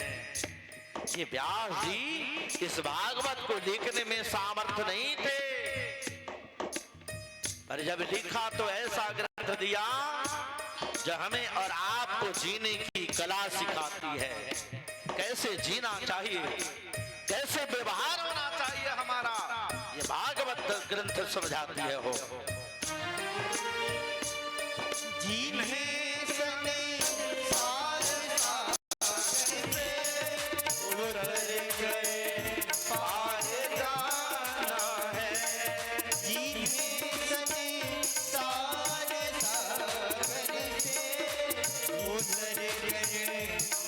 Speaker 3: ये व्यास जी इस भागवत को लिखने में सामर्थ्य नहीं थे। पर जब लिखा तो ऐसा ग्रंथ दिया जो हमें और आपको जीने की कला सिखाती है। कैसे जीना चाहिए, कैसे व्यवहार होना चाहिए हमारा, ये भागवत ग्रंथ समझाती है हो।
Speaker 2: जिन्हें सने सार सागर से उतर गए पार जाना है। जिन्हें सने सार सागर से उतर गए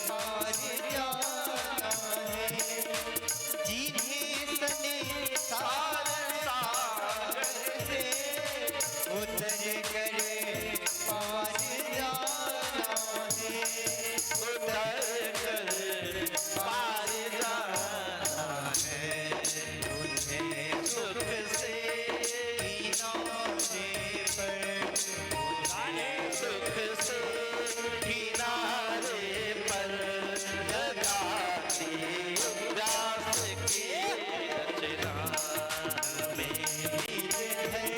Speaker 2: पार जाना है। जिन्हें सने सार सागर से उतर गए पार जाना है। उतर कर पार जाना है। उन्हें सुख से किनारे पर, उन्हें सुख से किनारे पर लगाती व्यास की रचना में मीत है।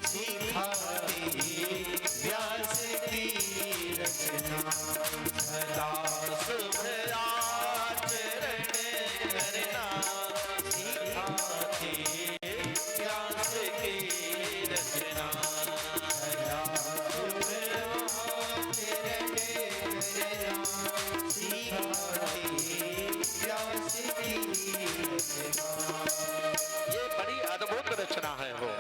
Speaker 2: सिखाती व्यास की रचना सदा शुभ आचरण करना। सिखाती व्यास की रचना सदा शुभ आचरण करना। सिखाती व्यास की रचना।
Speaker 3: ये बड़ी अद्भुत रचना है वो।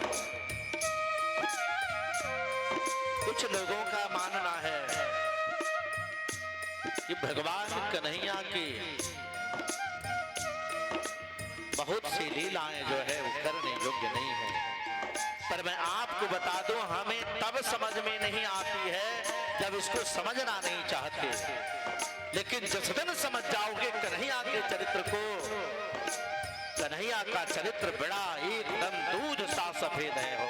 Speaker 3: कुछ लोगों का मानना है कि भगवान कन्हैया की बहुत सी लीलाएं जो है वो करने योग्य नहीं है। पर मैं आपको बता दूं, हमें तब समझ में नहीं आती है जब इसको समझना नहीं चाहते। लेकिन जिस दिन समझ जाओगे कन्हैया के चरित्र को, कन्हैया का चरित्र बड़ा एकदम दूध सा सफेद है हो।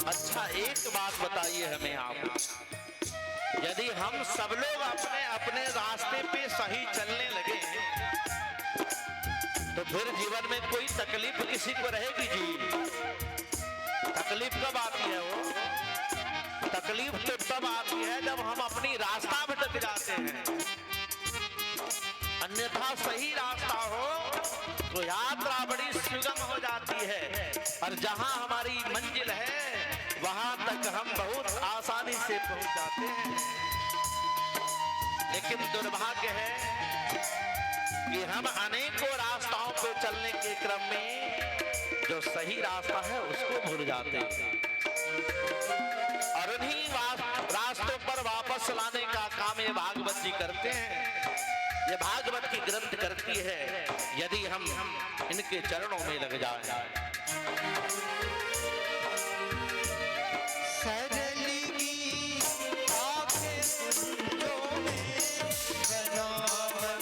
Speaker 3: अच्छा, एक बात बताइए हमें आप, यदि हम सब लोग अपने अपने रास्ते पे सही चलने लगे तो फिर जीवन में कोई तकलीफ किसी को रहेगी जी? तकलीफ कब आती है वो? तकलीफ तो तब आती है जब हम अपनी रास्ता भटक जाते हैं। अन्यथा सही रास्ता हो तो यात्रा बड़ी सुगम हो जाती है और जहां हमारी मंजिल है वहां तक हम बहुत आसानी से पहुंच जाते हैं। लेकिन दुर्भाग्य है कि हम अनेकों रास्ताओं को चलने के क्रम में जो सही रास्ता है उसको भूल जाते हैं और उन्हीं रास्तों पर वापस लाने का काम ये भागवत जी करते हैं। ये भागवत की ग्रंथ करती है यदि हम इनके चरणों में लग जाएं।
Speaker 2: सरल की आंखें कुंजों में बनावन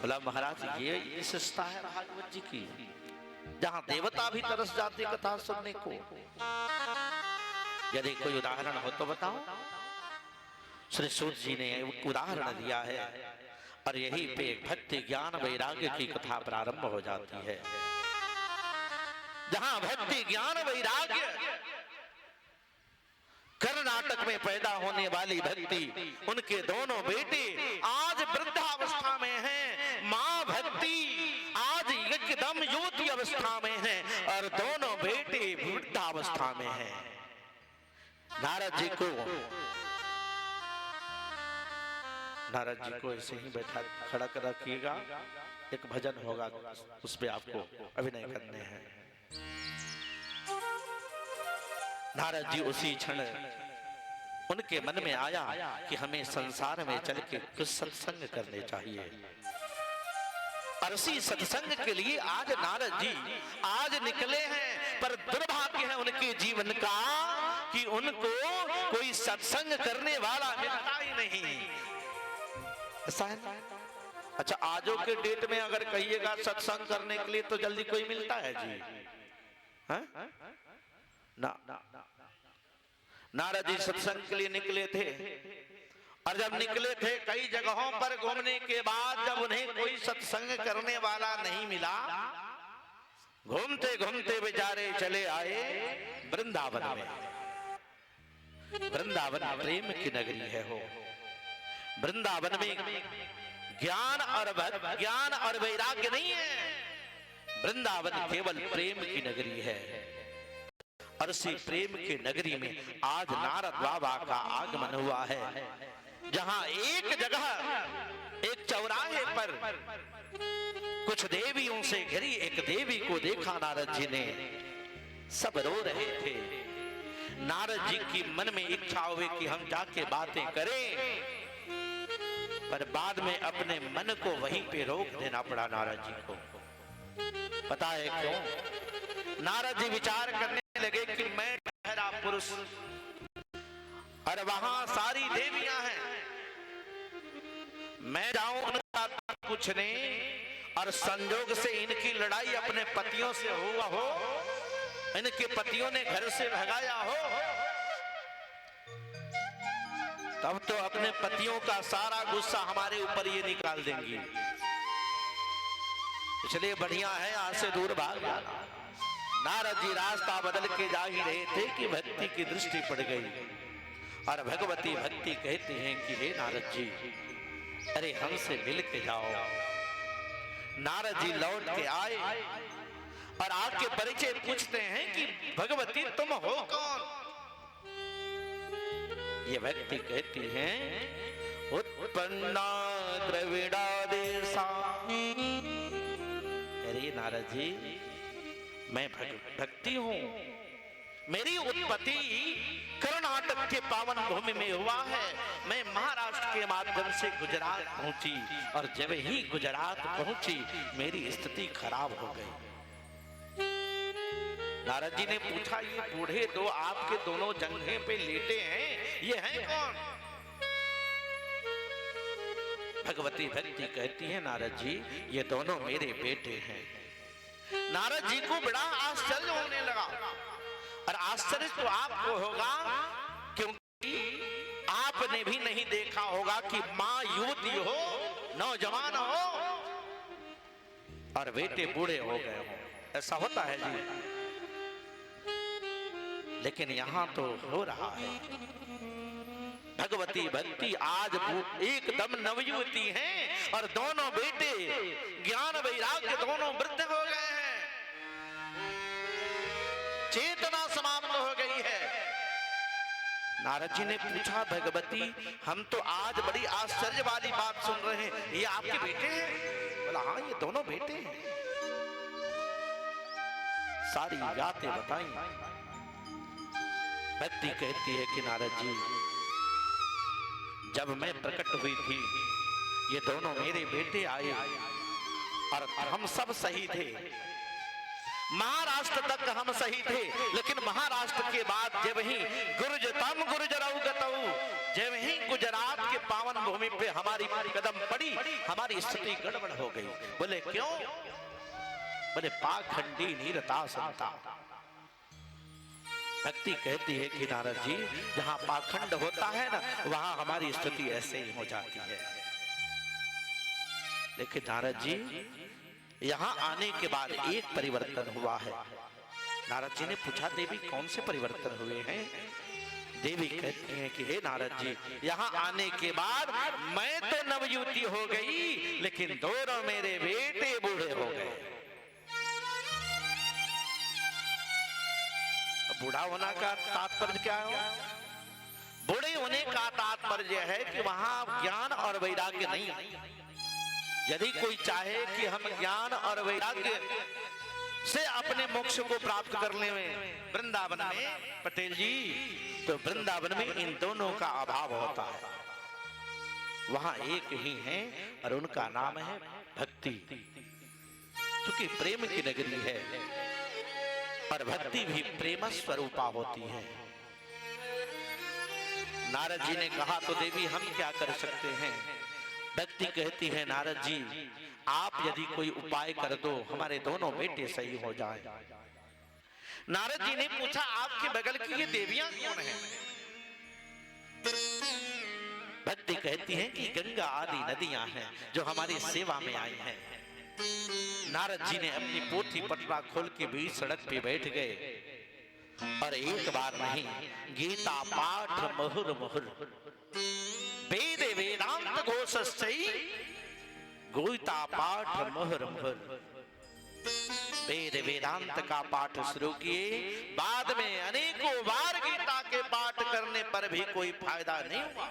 Speaker 3: बोला महाराज ये विशेषता है भागवत जी की, जहां देवता भी तरस जाते कथा सुनने को। यदि कोई उदाहरण हो तो बताओ। श्री सूत जी ने उदाहरण दिया है और यही पे भक्ति ज्ञान वैराग्य की कथा प्रारंभ हो जाती है। जहां भक्ति ज्ञान वैराग्य कर्नाटक में पैदा होने वाली भक्ति, उनके दोनों बेटे आज वृद्धावस्था में हैं। मां भक्ति आज एकदम युवती अवस्था में है और दोनों बेटे वृद्धावस्था में हैं। नारद जी को ऐसे ही बैठा खड़ा कर रखिएगा, एक भजन होगा उस पे आपको अभिनय करने हैं। नारद जी उसी क्षण उनके मन में आया कि हमें संसार में चल के कुछ सत्संग करने चाहिए। और उसी सत्संग के लिए आज नारद जी आज निकले हैं, पर दुर्भाग्य है उनके जीवन का कि उनको कोई सत्संग करने वाला मिलता ही नहीं। ऐसा है ना? अच्छा, आजो के डेट में अगर कहिएगा सत्संग करने के लिए तो जल्दी कोई मिलता है जी? है? ना। नारद जी सत्संग के लिए निकले थे और जब निकले थे कई जगहों पर घूमने के बाद जब उन्हें कोई सत्संग करने वाला नहीं मिला, घूमते घूमते बेचारे चले आए वृंदावन में। वृंदावन प्रेम की नगरी है हो। वृंदावन में ज्ञान और वैराग्य नहीं है। वृंदावन केवल प्रेम की नगरी है। और उसी प्रेम की नगरी में आज नारद बाबा का आगमन हुआ है, जहां एक जगह एक चौराहे पर कुछ देवियों से घिरी एक देवी को देखा नारद जी ने। सब रो रहे थे। नारद जी की मन में इच्छा हुई कि हम जाके बातें करें, पर बाद में अपने मन को वहीं पे रोक देना पड़ा नारद जी को। पता है क्यों? नारद जी विचार करने लगे कि मैं ठहरा पुरुष और वहां सारी देवियां हैं, मैं जाऊं उनका पूछने और संजोग से इनकी लड़ाई अपने पतियों से हुआ हो, इनके पतियों ने घर से भगाया हो, तब तो अपने पतियों का सारा गुस्सा हमारे ऊपर ये निकाल देंगी। इसलिए बढ़िया है आज से दूर भाग जाना। नारद जी रास्ता बदल के जा ही रहे थे कि भक्ति की दृष्टि पड़ गई और भगवती भक्ति कहती हैं कि हे नारद जी, अरे हमसे मिल के जाओ। नारद जी लौट के आए और आके परिचय पूछते हैं कि भगवती तुम हो कौन? ये भक्ति कहती हैं उत्पन्ना द्रविड़ा देशा। अरे नारद जी, मैं भक्ति हूं। मेरी उत्पत्ति कर्नाटक के पावन भूमि में हुआ है। मैं महाराष्ट्र के माध्यम से गुजरात पहुंची और जब ही गुजरात पहुंची मेरी स्थिति खराब हो गई। नारद जी ने पूछा, ये बूढ़े दो आपके दोनों जंघे पे लेटे हैं, ये हैं कौन? भगवती भक्ति कहती है नारद जी, ये दोनों मेरे बेटे हैं। नारद जी को बड़ा आश्चर्य होने लगा और आश्चर्य तो आपको होगा क्योंकि आपने भी नहीं देखा होगा कि मां युवती हो, नौजवान हो और बेटे बूढ़े हो गए हो। ऐसा होता है जी, लेकिन यहां तो हो रहा है। भगवती भक्ति आज एकदम नवयुवती हैं और दोनों बेटे ज्ञान वैराग्य दोनों वृद्ध हो गए हैं। चेतना समाप्त हो गई है। नारद जी ने पूछा, भगवती हम तो आज बड़ी आश्चर्य वाली बात सुन रहे हैं, ये आपके बेटे हैं? बोला हाँ, ये दोनों बेटे हैं। सारी बातें बताई। भक्ति कहती है कि नारद जी, जब मैं प्रकट हुई थी ये दोनों मेरे बेटे आए और हम सब सही थे महाराष्ट्र तक हम सही थे, लेकिन महाराष्ट्र के बाद जब ही गुर्जतम गुर्जरऊ गतऊ, जब ही गुजरात के पावन भूमि पे हमारी कदम पड़ी, हमारी स्थिति गड़बड़ हो गई। बोले क्यों? बोले पाखंडी नीरता संता। भक्ति कहती है कि नारद जी, जहां पाखंड होता है ना, वहां हमारी स्थिति ऐसे ही हो जाती है। लेकिन नारद जी, यहां आने के बाद एक परिवर्तन हुआ है। नारद जी ने पूछा, देवी कौन से परिवर्तन हुए हैं? देवी कहती हैं कि हे नारद जी, यहाँ आने के बाद मैं तो नवयुवती हो गई, लेकिन दोनों मेरे बेटे बूढ़े हो गए। बूढ़ा होने का तात्पर्य क्या है? बूढ़े होने का तात्पर्य है कि वहां ज्ञान और वैराग्य नहीं है। यदि कोई चाहे कि हम ज्ञान और वैराग्य से अपने मोक्ष को प्राप्त करने में वृंदावन में पटेल जी, तो वृंदावन में इन दोनों का अभाव होता है। वहां एक ही है और उनका नाम है भक्ति, क्योंकि प्रेम की नगरी है और भक्ति भी प्रेम स्वरूपा होती है। नारद जी ने कहा, तो देवी हम क्या कर सकते हैं? भक्ति कहती है, नारद जी आप यदि कोई उपाय कर दो, हमारे दोनों बेटे सही हो जाए। नारद जी ने पूछा, आपके बगल की ये देवियां कौन हैं? भक्ति कहती है कि गंगा आदि नदियां हैं जो हमारी सेवा में आई हैं। नारद जी ने अपनी पोथी पटरा खोल के बीच सड़क पे बैठ गए और एक बार नहीं, गीता पाठ मुहुर मुहुर, वेद वेदांत घोषश्चै, गीता पाठ मुहुर मुहुर, वेद वेदांत का पाठ शुरू किए। बाद में अनेकों बार गीता के पाठ करने पर भी कोई फायदा नहीं हुआ।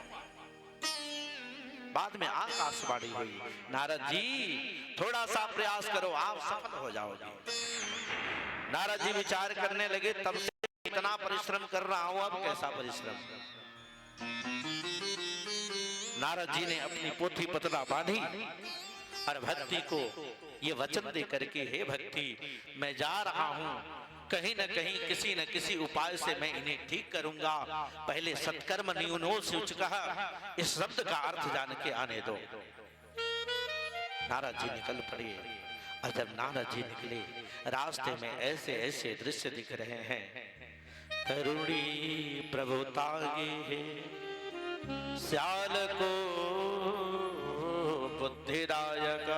Speaker 3: बाद में आकाशवाणी हुई, नारद जी थोड़ा सा प्रयास करो, आप सफल हो जाओगे। नारद जी विचार करने लगे, तब से इतना परिश्रम कर रहा हूं, अब कैसा परिश्रम। नारद जी ने अपनी पोथी पतला बांधी और भक्ति को ये वचन दे करके, हे भक्ति मैं जा रहा हूं, कहीं न कहीं किसी न किसी उपाय से मैं इन्हें ठीक करूंगा, पहले सत्कर्म न्यूनो शुच कहा, इस शब्द का अर्थ जान के आने दो। नारद जी निकल पड़े और जब नारद जी निकले, रास्ते में ऐसे ऐसे दृश्य दिख रहे हैं। करुणी प्रभुतागे है श्याल को बुद्धिदायक,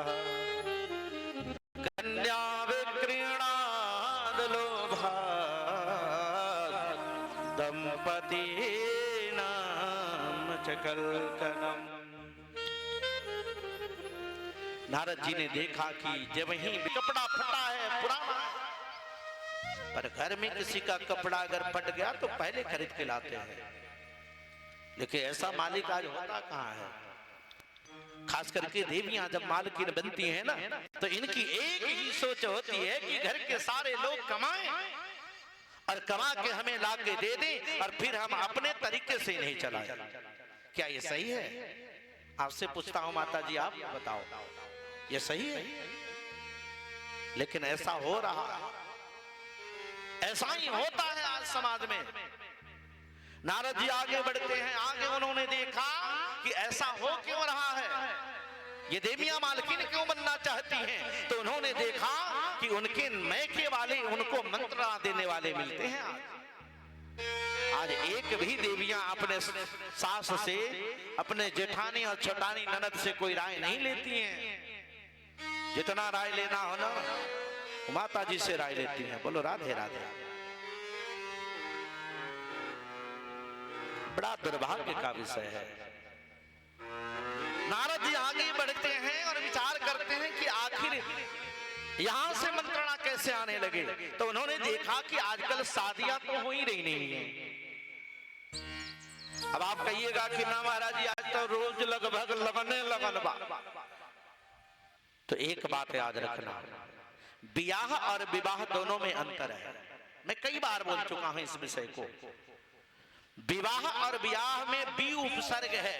Speaker 3: कन्या विक्रीणाद लोभा, दंपति नाम चकलकनम। नारद जी ने देखा कि जब ही कपड़ा फटा है पुराना, पर घर में किसी का कपड़ा अगर फट गया तो पहले खरीद के लाते हैं, लेकिन ऐसा मालिक आज होता कहाँ है। खास करके देवियां जब मालकिन बनती हैं ना, तो इनकी एक ही सोच होती है कि घर के सारे लोग कमाएं और कमा के हमें ला के दे दें और फिर हम अपने तरीके से नहीं चलाएं। क्या ये सही है? आपसे पूछता हूं माता जी, आप बताओ ये सही है? लेकिन ऐसा हो रहा है, ऐसा ही होता है आज समाज में। नारद जी आगे बढ़ते हैं, आगे उन्होंने देखा कि ऐसा हो क्यों रहा है, ये देवियां मालकिन क्यों बनना चाहती हैं। तो उन्होंने देखा कि उनके मैके वाले उनको मंत्रणा देने वाले मिलते हैं। आज एक भी देवियां अपने सास से, अपने जेठानी और छोटानी ननद से कोई राय नहीं लेती हैं। जितना राय लेना हो ना, माता जी से राय लेती हैं। बोलो राधे राधे। बड़ा दुर्भाग्य का विषय है। नारद जी आगे बढ़ते हैं और विचार करते हैं कि आखिर यहां से मंत्रणा कैसे आने लगे। तो उन्होंने देखा कि आजकल शादियां तो हो ही रही नहीं है। अब आप कहिएगा कि ना महाराज जी आज तो रोज लगभग लगने लगन बा। तो एक बात याद रखना, ब्याह और विवाह दोनों में अंतर है। मैं कई बार बोल चुका हूं इस विषय को। विवाह और ब्याह में बी उपसर्ग है,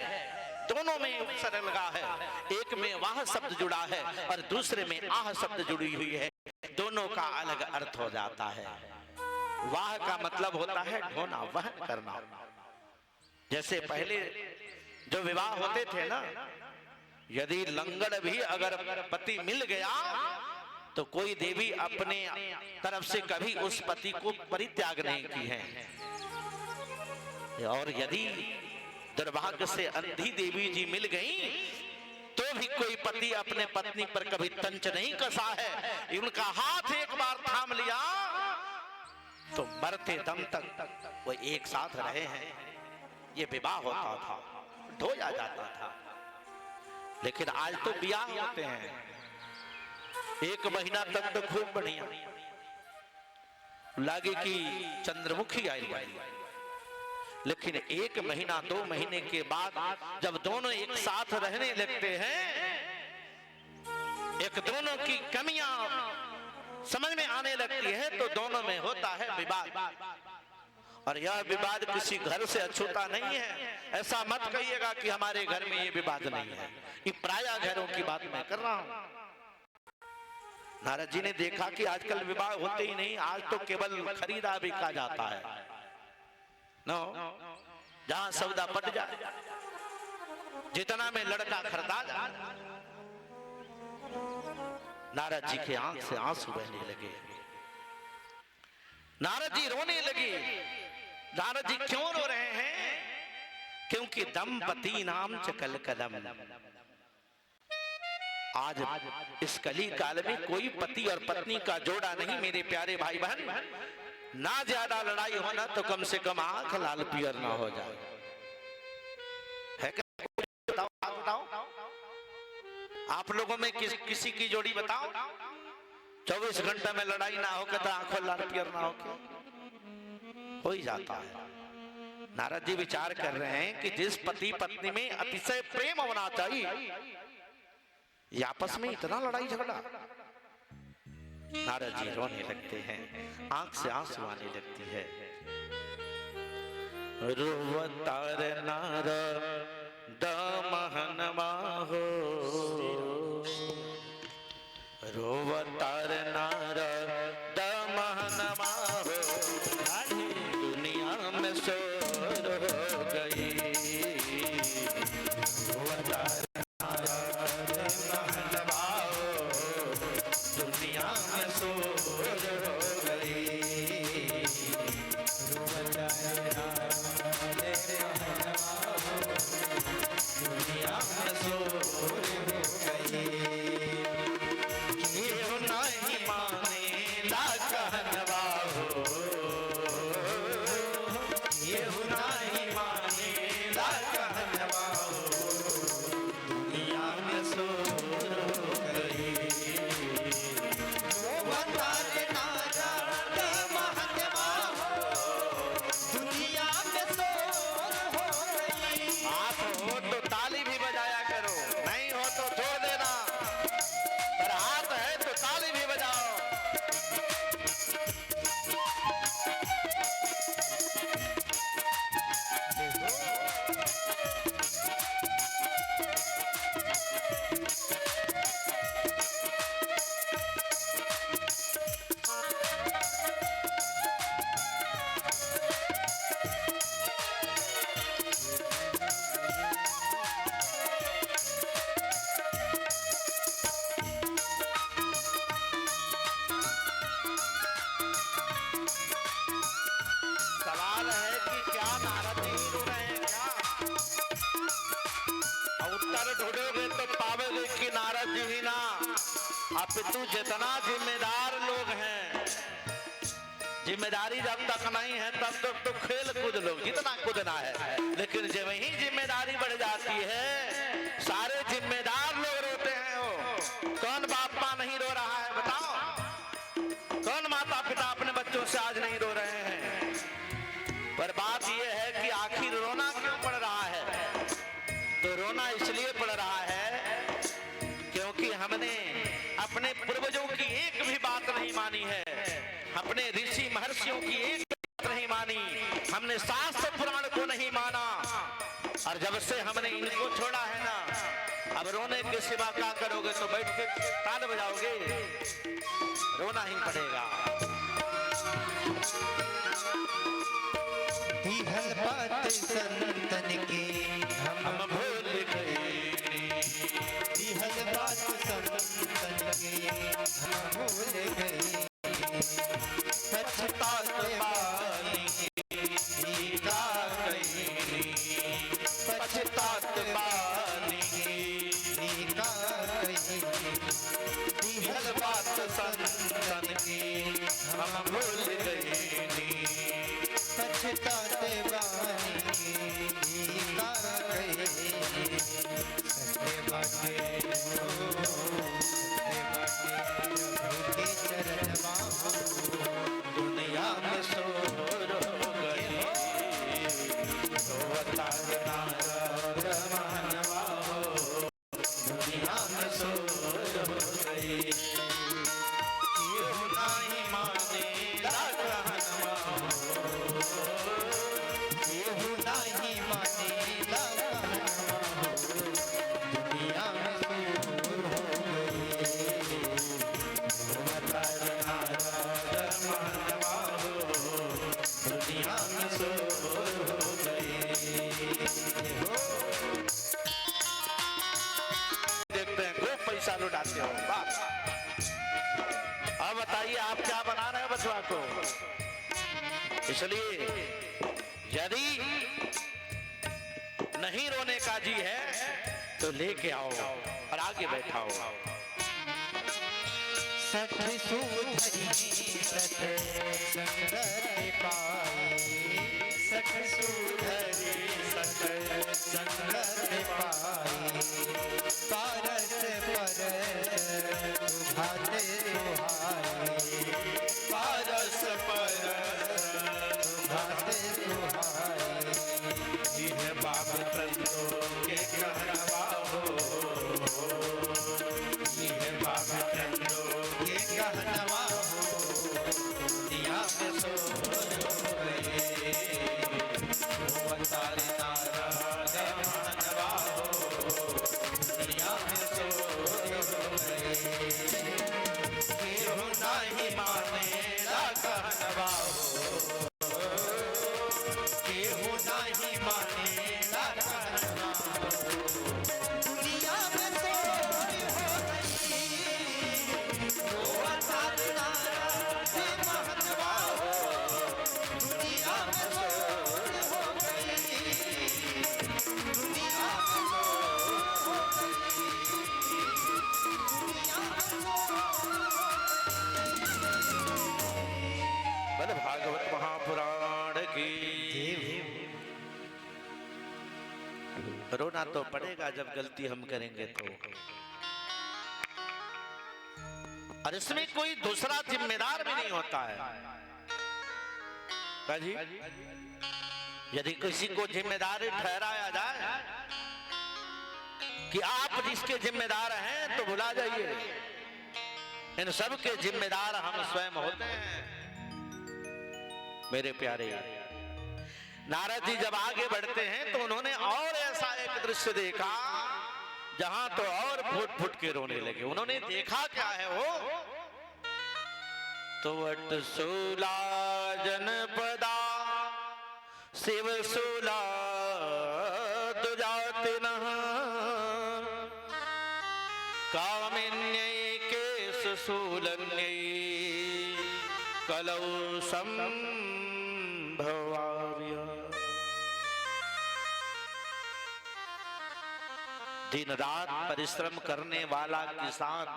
Speaker 3: दोनों में उपसर्ग लगा है। एक में वाह शब्द जुड़ा है और दूसरे में आह शब्द जुड़ी हुई है। दोनों का अलग अर्थ हो जाता है। वाह का मतलब होता है ढोना, वहन करना। जैसे पहले जो विवाह होते थे ना, यदि लंगड़ भी अगर पति मिल गया तो कोई देवी अपने तरफ से कभी उस पति को परित्याग नहीं की है। और यदि दुर्भाग्य से अंधी देवी जी मिल गई तो भी कोई पति अपने पत्नी पर कभी तंच नहीं कसा है। उनका हाथ एक बार थाम लिया तो मरते दम तक वो एक साथ रहे हैं। ये विवाह होता था, ढोया जाता था। लेकिन आज तो ब्याह होते हैं, 1 महीना तक तो खूब बढ़िया लागे कि चंद्रमुखी आई बाई, लेकिन 1 महीना 2 महीने के बाद जब दोनों एक साथ रहने लगते हैं, एक दोनों की कमियां समझ में आने लगती है तो दोनों में होता है विवाद। और यह विवाद किसी घर से अछूता नहीं है। ऐसा मत कहिएगा कि हमारे घर में ये विवाद नहीं है, ये प्रायः घरों की बात मैं कर रहा हूं। नारद जी ने देखा कि आजकल विवाह होते ही नहीं, आज तो केवल खरीदा बिका जाता है। नो, जहां सौदा पट जाए, जितना में लड़का खरीदा जाए। नारद जी के आंख से आंसू बहने लगे, नारद जी रोने लगे। नारद जी क्यों रो रहे हैं? क्योंकि दंपति नाम चकल कदम। आज इस कली काल में कोई पति और पत्नी का जोड़ा नहीं मेरे प्यारे भाई बहन। ना ज्यादा लड़ाई होना तो कम से कम आंख लाल पियर ना हो जाए। है क्या? बताओ आप लोगों में किसी की जोड़ी बताओ 24 घंटे में लड़ाई ना हो तो आंखों लाल पियर ना हो ही जाता है। नारद जी विचार कर रहे हैं कि जिस पति पत्नी में अतिशय प्रेम होना चाहिए, ये आपस में इतना लड़ाई झगड़ा। नारद जी रोने लगते हैं, आंख से आंसू आने लगती है। रोवतार नारद महनमा हो, रोवतार नारद महनमा हो, दुनिया में शोर हो गई। रोवतार नारद महनमा हो, दुनिया में शोर हो गई। रोवतार नारद महनमा हो, दुनिया में शोर हो गई। अपितु जितना जिम्मेदार लोग हैं, जिम्मेदारी जब तक नहीं है तब तक तो खेल कूद लोग जितना कूदना है, लेकिन जब ही जिम्मेदारी बढ़ जाती है सारे जिम्मेदार लोग रोते हैं। वो कौन बाप माँ नहीं रो रहा है बताओ? कौन माता पिता अपने बच्चों से आज नहीं रो रहे हैं? पर बात यह है कि आखिर रोना क्यों पड़ रहा है? तो रोना इसलिए पड़ रहा है क्योंकि हमने अपने पूर्वजों की एक भी बात नहीं मानी है, अपने ऋषि महर्षियों की एक बात नहीं मानी, हमने शास्त्र पुराण को नहीं माना। और जब से हमने इनको छोड़ा है ना, अब रोने के सिवा क्या करोगे? तो बैठ के ताल बजाओगे, रोना ही पड़ेगा।
Speaker 2: हल बात संतन की हम
Speaker 3: भूल गए,
Speaker 2: हल बात संतन की हम भूल गए।
Speaker 3: पछतात बानी का गई, पछतात बानी
Speaker 2: का गई।
Speaker 3: हल बात संतन की हम भूल गए,
Speaker 2: पछताते बानी का गई। सत्य बाटे प्रभु के चरण बाबू
Speaker 3: दुनिया में शोर हो गई, तो अवतार नारद मानवा हो, दुनिया में शोर हो गई। केहू नहीं मानेला कहनवा हो,
Speaker 2: केहू नहीं मानेला कहनवा हो। दुनिया में शोर हो गई,
Speaker 3: अवतार नारद मानवा हो, दुनिया में शोर हो गई। देखते हैं खूब पैसा लुटाते हो। वाह! अब बताइए आप क्या बना रहे हो बचवा को? इसलिए यदि नहीं रोने का जी है तो लेके आओ और आगे बैठाओ।
Speaker 2: सठ सुधरी सठ संगत पाए। सठ सुधरी सठ संगत पाए। पारस परस भाते सुहाए।
Speaker 3: पारस परस
Speaker 2: भाते सुहाए।
Speaker 3: जिन्हें बाप प्रभु के कहनवा हो, जिन्हें बाप प्रभु
Speaker 2: ये कहनवा हो। दुनिया में शोर हो गए।
Speaker 3: अवतार नारद मानवा हो,
Speaker 2: दुनिया में शोर हो गए।
Speaker 3: केहू नहीं मानेला कहनवा हो,
Speaker 2: केहू नहीं मानेला कहनवा हो। दुनिया में शोर हो गई। अवतार नारद मानवा हो। दुनिया में शोर हो गई। दुनिया में शोर हो गई। दुनिया में शोर
Speaker 3: बल भागवत महापुराण की। रोना तो पड़ेगा जब गलती हम करेंगे तो, और इसमें कोई दूसरा जिम्मेदार भी नहीं होता है। क्या जी? यदि किसी को जिम्मेदार ठहराया जाए कि आप जिसके जिम्मेदार हैं तो भुला जाइए, इन सब के जिम्मेदार हम स्वयं होते हैं। मेरे प्यारे, नारद जी जब आगे बढ़ते हैं तो उन्होंने और ऐसा एक दृश्य देखा जहां तो और फुट फुट के रोने लगे। उन्होंने देखा क्या है वो? तो वटसूला जनपदा शिव सूला दुजाति नः कामिन्यै केशशूलन्यै कलौ संभवार्य। दिन रात परिश्रम करने वाला किसान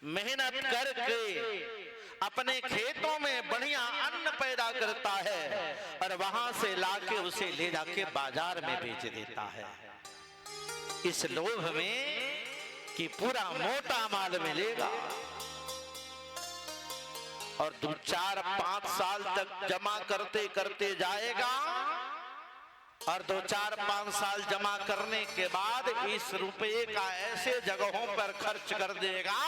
Speaker 3: मेहनत करके अपने खेतों में बढ़िया अन्न पैदा करता है और वहां से लाके उसे ले जाके बाजार में बेच देता है, इस लोभ में कि पूरा मोटा माल मिलेगा। और 2-4-5 साल तक जमा करते करते जाएगा और 2-4-5 साल जमा करने के बाद इस रुपये का ऐसे जगहों पर खर्च कर देगा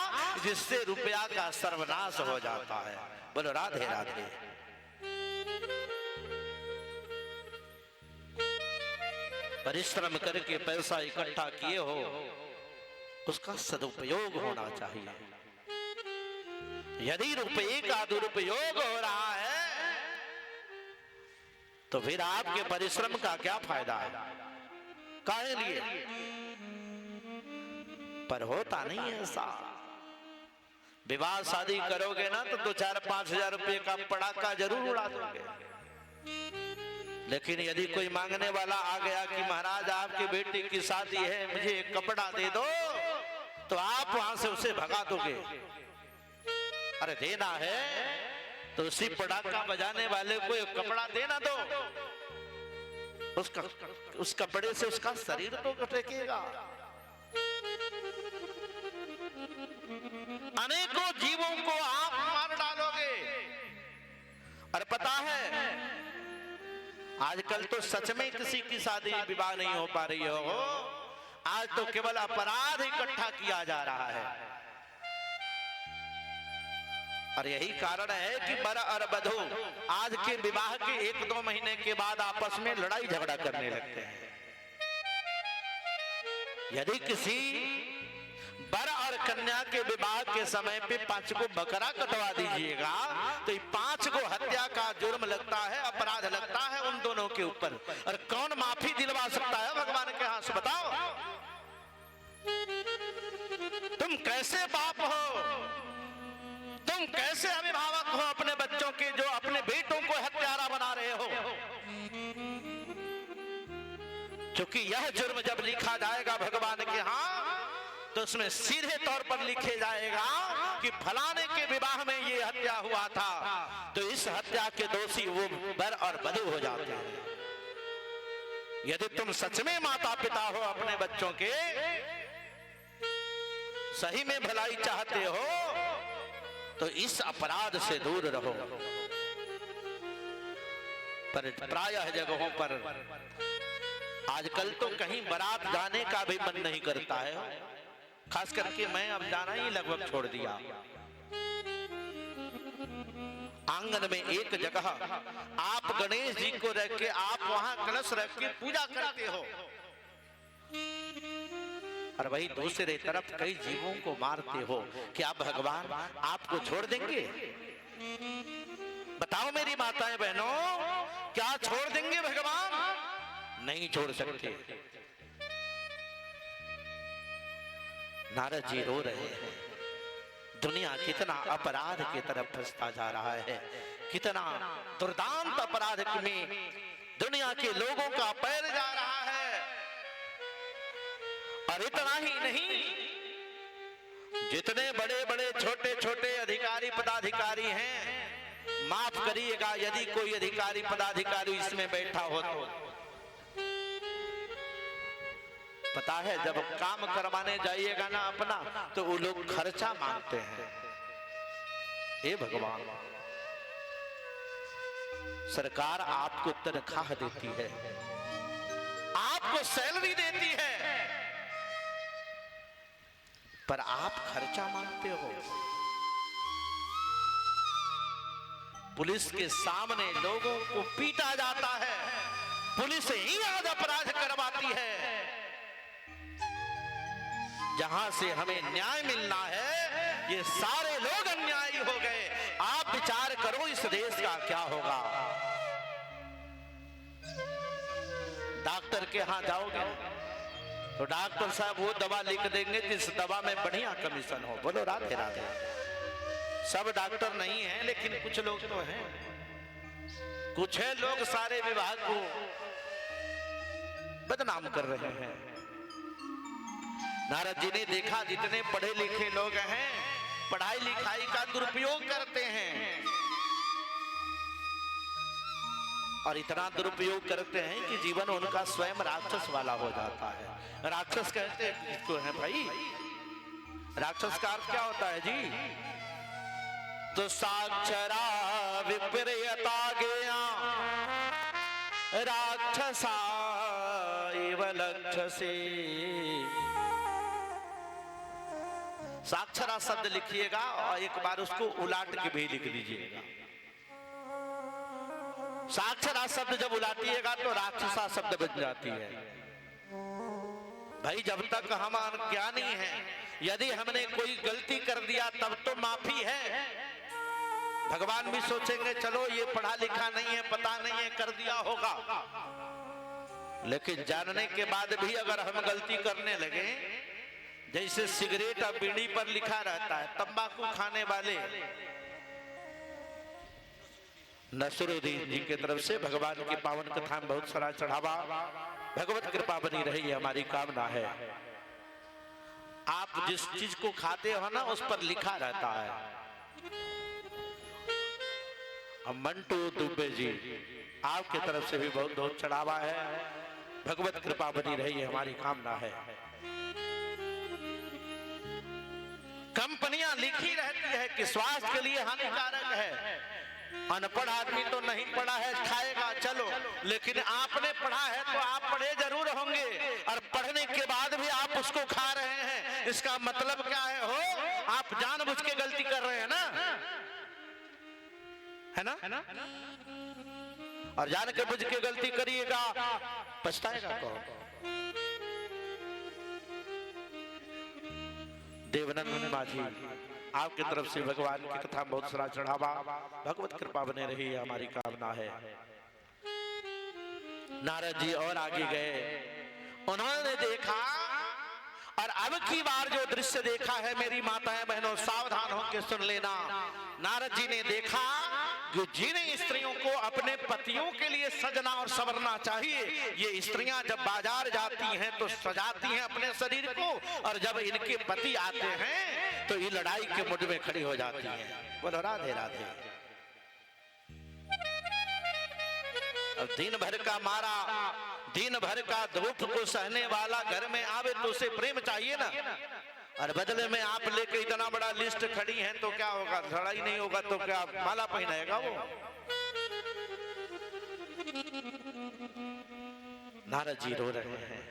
Speaker 3: जिससे रुपया का सर्वनाश हो जाता है। बोलो राधे राधे। परिश्रम करके पैसा इकट्ठा किए हो उसका सदुपयोग होना चाहिए। यदि रुपये का दुरुपयोग हो रहा है तो फिर आपके परिश्रम का क्या फायदा है? काहे लिए? पर होता नहीं है ऐसा। विवाह शादी करोगे ना तो 2-4-5 हजार रुपये का पटाखा जरूर उड़ा दोगे, लेकिन यदि कोई मांगने वाला आ गया कि महाराज आपकी बेटी की शादी है, मुझे एक कपड़ा दे दो, तो आप वहां से उसे भगा दोगे। अरे देना है तो उसी पटाखा बजाने वाले को एक कपड़ा देना दो, उस कपड़े से उसका शरीर तो ढकेगा। अनेकों जीवों को आप मार डालोगे। और पता है आजकल तो सच में किसी की शादी विवाह नहीं हो पा रही हो, आज तो केवल अपराध इकट्ठा किया जा रहा है। और यही कारण है कि वर और वधू आज के विवाह के 1-2 महीने के बाद आपस में लड़ाई झगड़ा करने लगते हैं। यदि किसी वर और कन्या के विवाह के समय पे 5 को बकरा कटवा दीजिएगा तो 5 को हत्या का जुर्म लगता है, अपराध लगता है उन दोनों के ऊपर। और कौन माफी दिलवा सकता है भगवान के हाथ से? बताओ तुम कैसे बाप हो, तुम कैसे अभिभावक हो अपने बच्चों के, जो अपने बेटों को हत्यारा बना रहे हो। क्योंकि यह जुर्म जब लिखा जाएगा भगवान के यहाँ तो उसमें सीधे तौर पर लिखे जाएगा कि फलाने के विवाह में ये हत्या हुआ था, तो इस हत्या के दोषी वो वर और वधू हो जाते हैं। यदि तुम सच में माता पिता हो, अपने बच्चों के सही में भलाई चाहते हो, तो इस अपराध से दूर रहो। पर प्रायः जगहों पर आजकल तो कहीं बारात जाने का भी मन नहीं करता है। खास करके मैं अब जाना ही लगभग छोड़ दिया। आंगन में एक जगह आप गणेश जी को रख के आप वहां कलश रख के पूजा करते हो, और वही दूसरे तरफ कई जीवों को मारते हो। क्या भगवान आपको छोड़ देंगे? बताओ मेरी माताएं बहनों, क्या छोड़ देंगे भगवान? नहीं छोड़ सकते। नारद जी रो रहे हैं। दुनिया कितना अपराध की तरफ फंसता जा रहा है, कितना दुर्दांत अपराध में दुनिया के लोगों का पैर जा रहा है। और इतना ही नहीं, जितने बड़े बड़े छोटे छोटे अधिकारी पदाधिकारी हैं, माफ करिएगा यदि कोई अधिकारी पदाधिकारी इसमें बैठा हो तो पता है जब काम करवाने जाइएगा ना अपना, तो वो लोग खर्चा मांगते हैं। हे भगवान, सरकार आपको तनख्वाह देती है, आपको सैलरी देती है, पर आप खर्चा मांगते हो। पुलिस के सामने लोगों को पीटा जाता है, पुलिस ही आज अपराध करवाती है। जहां से हमें न्याय मिलना है, ये सारे लोग अन्यायी हो गए। आप विचार करो इस देश का क्या होगा। डॉक्टर के यहां जाओगे तो डॉक्टर साहब वो दवा लिख देंगे जिस दवा में बढ़िया कमीशन हो। बोलो राधे राधे। सब डॉक्टर नहीं है, लेकिन कुछ लोग तो हैं। कुछ है लोग सारे विभाग को बदनाम कर रहे हैं। नारद जी ने देखा जितने पढ़े लिखे लोग हैं पढ़ाई लिखाई का दुरुपयोग करते हैं, और इतना दुरुपयोग करते हैं कि जीवन उनका स्वयं राक्षस वाला हो जाता है। राक्षस कहते किसको है भाई? राक्षस का अर्थ क्या होता है जी? तो साक्षरा विपर्यता गया राक्षसा एव लक्षसे। साक्षरा शब्द लिखिएगा और एक बार उसको उलाट के भी लिख लीजिएगा। साक्षरा शब्द जब उलाटिएगा तो राक्षसा शब्द बन जाती है। भाई जब तक हम अज्ञानी हैं, यदि हमने कोई गलती कर दिया तब तो माफी है। भगवान भी सोचेंगे चलो ये पढ़ा लिखा नहीं है, पता नहीं है, कर दिया होगा। लेकिन जानने के बाद भी अगर हम गलती करने लगे, जैसे सिगरेट और बीड़ी पर लिखा रहता है तंबाकू खाने वाले, नसरुद्दीन जी की तरफ से भगवान की पावन कथा में बहुत सारा चढ़ावा, भगवत कृपा बनी रही है, हमारी कामना है। आप जिस चीज को खाते हो ना उस पर लिखा रहता है। अब मंटू दुबे जी आपकी तरफ से भी बहुत बहुत चढ़ावा है, भगवत कृपा बनी रही है, हमारी कामना है। कंपनियां लिखी रहती है कि स्वास्थ्य के लिए हानिकारक है। अनपढ़ आदमी तो नहीं पढ़ा है, खाएगा चलो, लेकिन आपने पढ़ा है तो आप पढ़े जरूर होंगे, और पढ़ने के बाद भी आप उसको खा रहे हैं, इसका मतलब क्या है? हो आप जानबूझ के गलती कर रहे हैं ना, है ना? और जान के बुझ के गलती करिएगा, पछताएगा कौन? देवनंद माझी आपकी तरफ से भगवान की कथा बहुत सारा चढ़ावा, भगवत कृपा बने रही है, हमारी कामना है। नारद जी और आगे गए, उन्होंने देखा, और अब की बार जो दृश्य देखा है मेरी माताएं बहनों सावधान होकर सुन लेना। नारद जी ने देखा कि जिन स्त्रियों को अपने पतियों के लिए सजना और संवरना चाहिए, ये स्त्रियां जब बाजार जाती हैं तो सजाती हैं अपने शरीर को, और जब इनके पति आते हैं तो ये लड़ाई के मुड में खड़ी हो जाती हैं। बोलो राधे राधे। अब दिन भर का मारा, दिन भर का दुख को सहने वाला घर में आवे तो उसे प्रेम चाहिए ना, और बदले में आप लेके इतना बड़ा लिस्ट खड़ी हैं तो क्या होगा? लड़ाई नहीं होगा तो क्या माला पहनाएगा वो? नारद जी रो रहे हैं,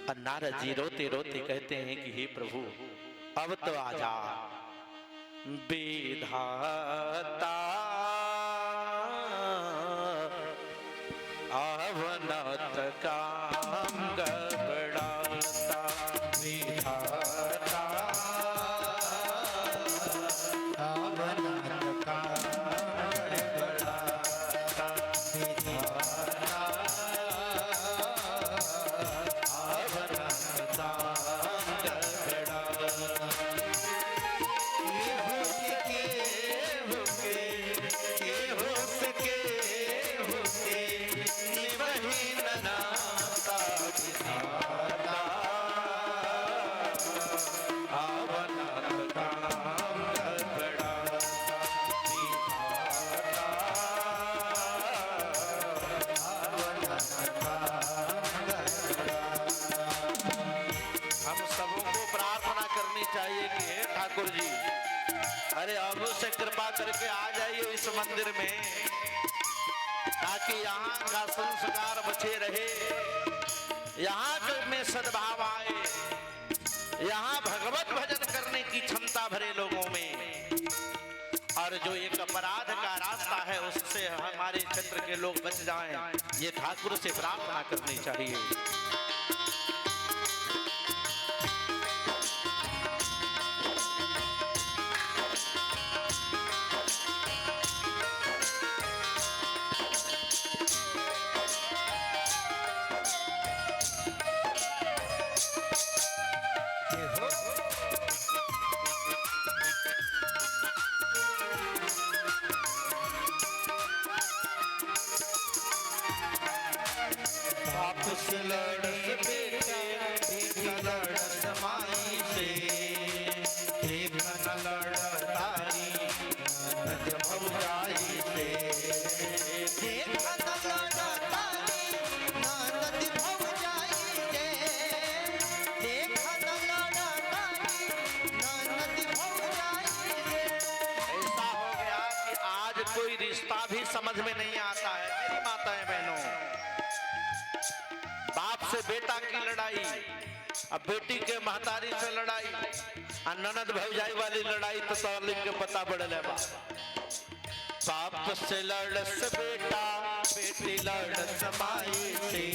Speaker 3: और नारद जी रोते रोते कहते हैं कि हे प्रभु अब तो आजा विधाता, अवनत काम गड़बड़ाता, विधाता अवनत काम गड़बड़ाता, विधाता अवनत काम गड़बड़ाता। चाहिए कि हे ठाकुर जी, अरे अब से कृपा करके आ जाइए इस मंदिर में, ताकि यहाँ का संस्कार बचे रहे, यहाँ में सद्भाव आए, यहाँ भगवत भजन करने की क्षमता भरे लोगों में, और जो एक अपराध का रास्ता है उससे हमारे क्षेत्र के लोग बच जाएं, ये ठाकुर से प्रार्थना करनी चाहिए। समझ में नहीं आता है मेरी माताएं बहनों। बाप से बेटा की लड़ाई, अब बेटी के महतारी से लड़ाई, और ननद भौजाई वाली लड़ाई तो लिख के पता पड़े बा। बाप से लड़स बेटा, बेटी लड़स माई से,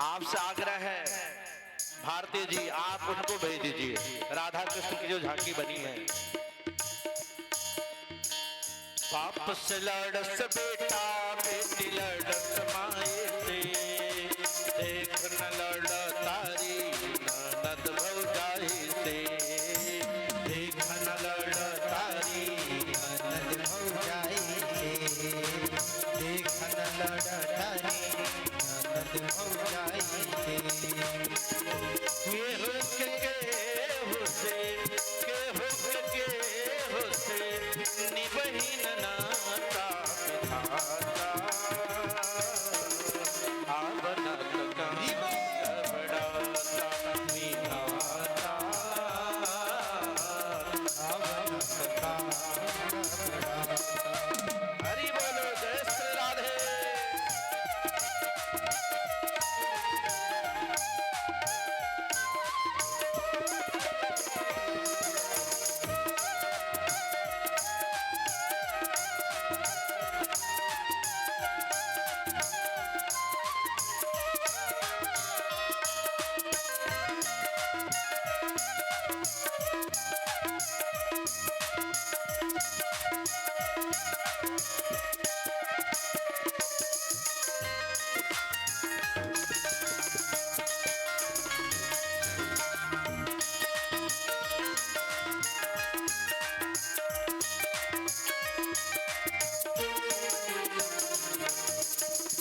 Speaker 3: आपसे आग्रह है भारती जी, आप उनको भेज दीजिए। राधा कृष्ण की जो झांकी बनी है। बाप से लड़स बेटा, बेटी लड़स माए से, देख न लड़ तारी ननद भौजाई से, देख न लड़ तारी
Speaker 2: ननद भौजाई से, देख न लड़तारी ननद भौजाई से।
Speaker 3: केहू से निबही न नाता विधाता, आवनत का बड़ाता विधाता,
Speaker 2: आवनत का
Speaker 3: हरि बोलो जय श्री राधे।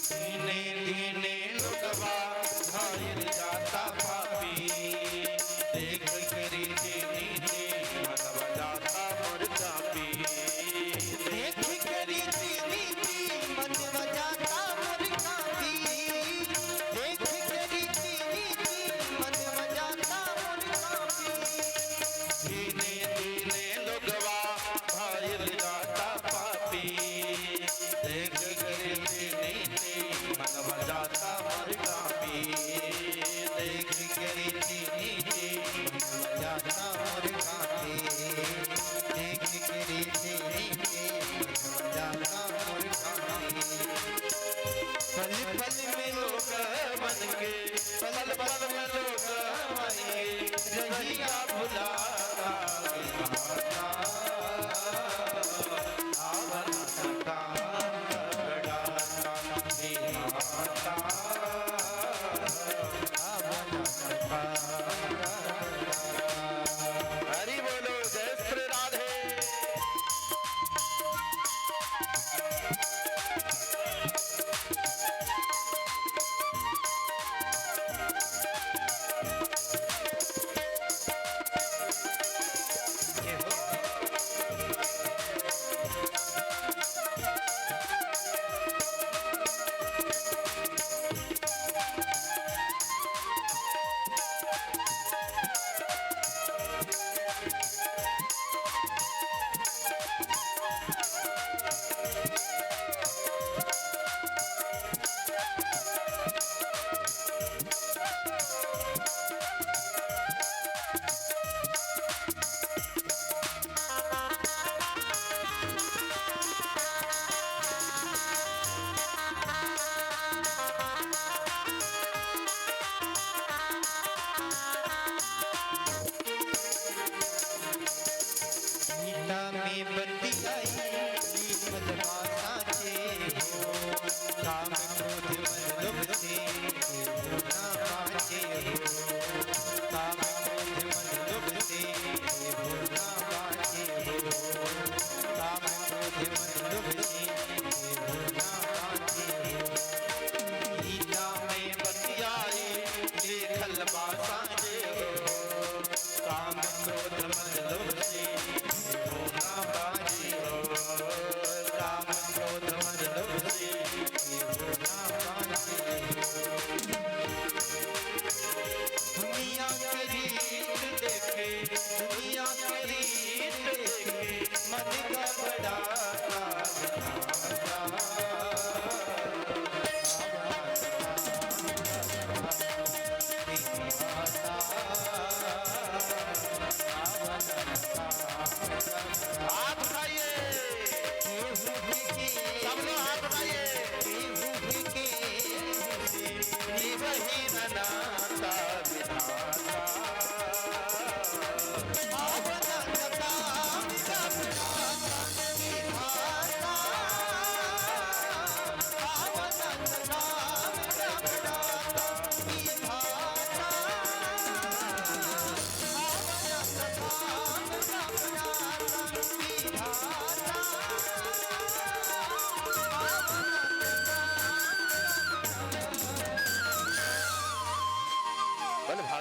Speaker 3: धीने धीने लुगवा घायल जाता पापी, देख करी नीति मनव जाता मोर कापी,
Speaker 2: देख करी नीति मनवा जाता मोर कापी, देख करी नीति मनवा जाता मोर कापी।
Speaker 3: धीने धीने लुगवा घायल जाता पापी, देख करी नीति मनव जाता मोर कापी,
Speaker 2: देख करी नीति मनवा जाता मोर कापी, देख करी नीति मनवा जाता मोर कापी।
Speaker 3: पल पल में लोग बन के, पल पल में लोग आएंगे, रहिया भुलाता विधाता, आवनत का बड़ाता विधाता,
Speaker 2: आवनत का
Speaker 3: हरि बोलो जय श्री राधे।
Speaker 2: गीता में बतियाई मदमा साचे हो, काम क्रोध मन लोभ से हो ना बाचे हो, काम क्रोध मन लोभ से हो ना बाचे हो, काम क्रोध मन लोभ से हो ना बाचे हो।
Speaker 3: गीता में बतियाई लिखल बा साँचे हो, काम क्रोध मद लोभ से होना बाजी हो, काम क्रोध मद लोभ से
Speaker 2: हो ना बाचे हो।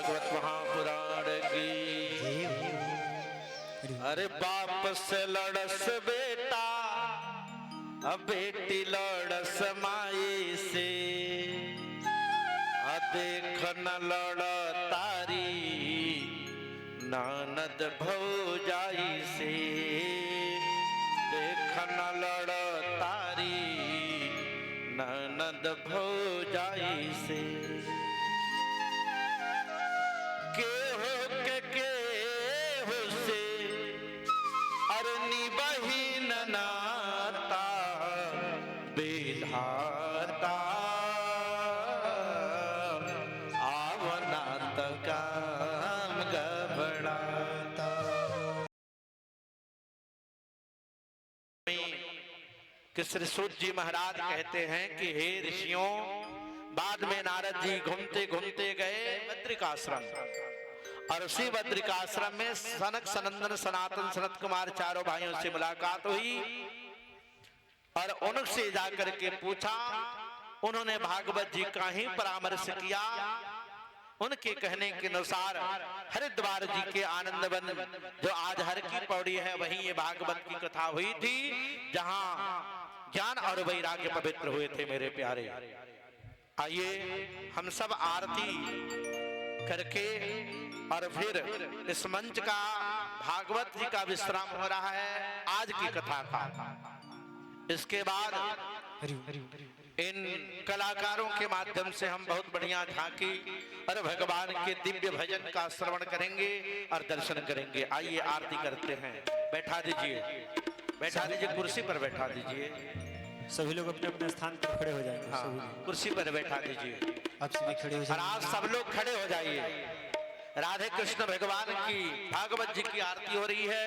Speaker 3: भागवत महापुराण की। अरे बाप से लड़स बेटा, अब बेटी लड़स माई से, देख न लड़ तारी ननद भौजाई से, देख न लड़ तारी ननद भौजाई से। के हो से अरनी बहिन नाता विधाता, आवनात काम गबड़ाता। कि श्री सूत जी महाराज कहते हैं कि हे ऋषियों, बाद में नारद जी घूमते घूमते गए बद्रिकाश्रम, और उसी बद्रिकाश्रम में सनक सनंदन सनातन सनत कुमार चारों भाइयों से मुलाकात हुई, और उनसे जाकर के पूछा। उन्होंने भागवत जी का ही परामर्श किया। उनके कहने के अनुसार हरिद्वार जी के आनंद वन, जो आज हर की पौड़ी है, वहीं ये भागवत की कथा हुई थी, जहां ज्ञान और वैराग्य पवित्र हुए थे। मेरे प्यारे, आइए हम सब आरती करके और फिर इस मंच का भागवत जी का विश्राम हो रहा है आज की कथा का। इसके बाद इन कलाकारों के माध्यम से हम बहुत बढ़िया झांकी और भगवान के दिव्य भजन का श्रवण करेंगे और दर्शन करेंगे। आइए आरती करते हैं। बैठा दीजिए, बैठा दीजिए, कुर्सी पर बैठा दीजिए।
Speaker 1: सभी लोग अपने अपने स्थान पर खड़े हो जाएंगे।
Speaker 3: हाँ, कुर्सी पर बैठा दीजिए।
Speaker 1: आप सभी खड़े हो
Speaker 3: और
Speaker 1: जाइए।
Speaker 3: आप सब लोग खड़े हो जाइए। राधे कृष्ण भगवान की भागवत जी की आरती हो रही है।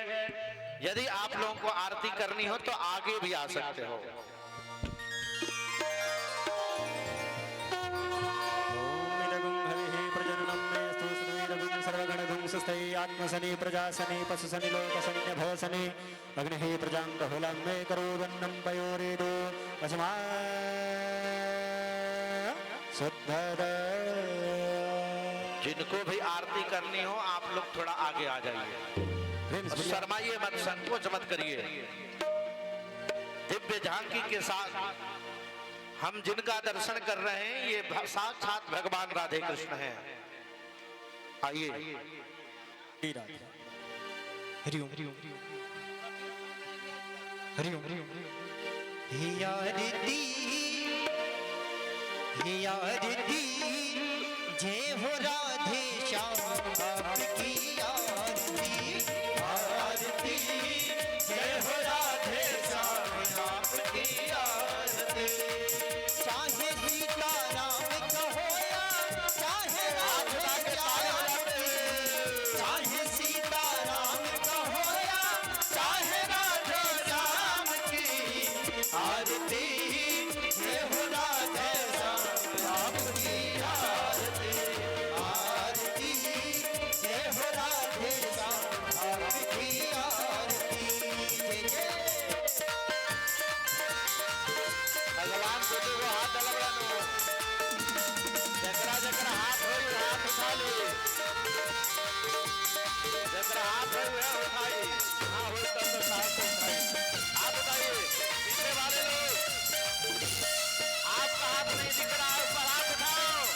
Speaker 3: यदि आप लोगों को आरती करनी हो तो आगे भी आ सकते हो।
Speaker 1: आत्मसनि प्रजासनि पशुसनि लोकसनि भवसनि अग्निः प्रजां बहुलं मे करोदन्नं पयोरेदो वसमा शुद्धद।
Speaker 3: जिनको भी आरती करनी हो आप लोग थोड़ा आगे आ जाइए, शर्माइए मत, संकोच मत करिए। दिव्य झांकी के साथ हम जिनका दर्शन कर रहे हैं ये साक्षात भगवान राधे कृष्ण हैं। आइए।
Speaker 1: हरि ओम, हरि ओम, हरि ओम, हरि ओम।
Speaker 2: हे आरती, हे आरती, जय हो राधे श्याम आपकी आरती। आरती, जय हो राधे श्याम आपकी आरती। चाहे सीता राम कहो या चाहे राधा चाहे सीता राम कहो या चाहे राधे श्याम की आरती। जय हो राधे श्याम आपकी आरती। आरती, जय हो राधे श्याम आपकी आरती।
Speaker 3: भगवान को देखो, हाथ लगा लो, जकरा जकरा हाथ हो हाथ उठा लो, जकरा हाथ हो उठाई, हाँ हो तो साथ उठाई। हाथ उठाइए, पीछे वाले लोग, आपका हाथ नहीं दिख रहा है, ऊपर हाथ उठाओ।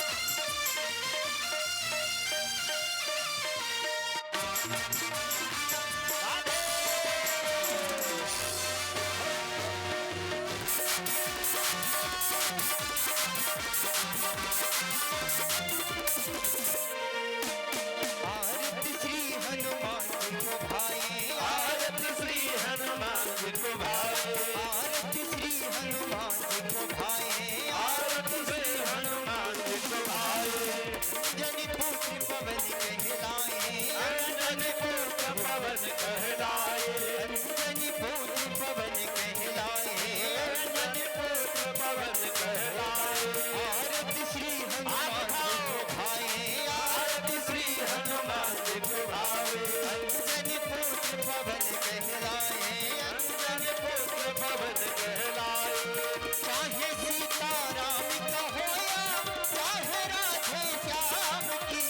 Speaker 2: आरती श्री हनुमान जी को भाए।
Speaker 3: आरती श्री हनुमान जी को भाए।
Speaker 2: आरती श्री हनुमान जी को भाए।
Speaker 3: आरती श्री हनुमान जी को भाए।
Speaker 2: अंजनी पुत्र पवन कहलाए।
Speaker 3: अंजनी पुत्र पवन कहलाए।
Speaker 2: अंजनी पुत्र पवन कहलाए।
Speaker 3: अंजनी पुत्र पवन कहलाए।
Speaker 2: आरती श्री हनुमान जी को भाए।
Speaker 3: आरती श्री हनुमान जी को भावे।
Speaker 2: अंजनी पुत्र पवन कहलाए।
Speaker 3: अंजनी पुत्र पवन कहलाए।
Speaker 2: चाहे सीता राम कहो या चाहे राधे श्याम की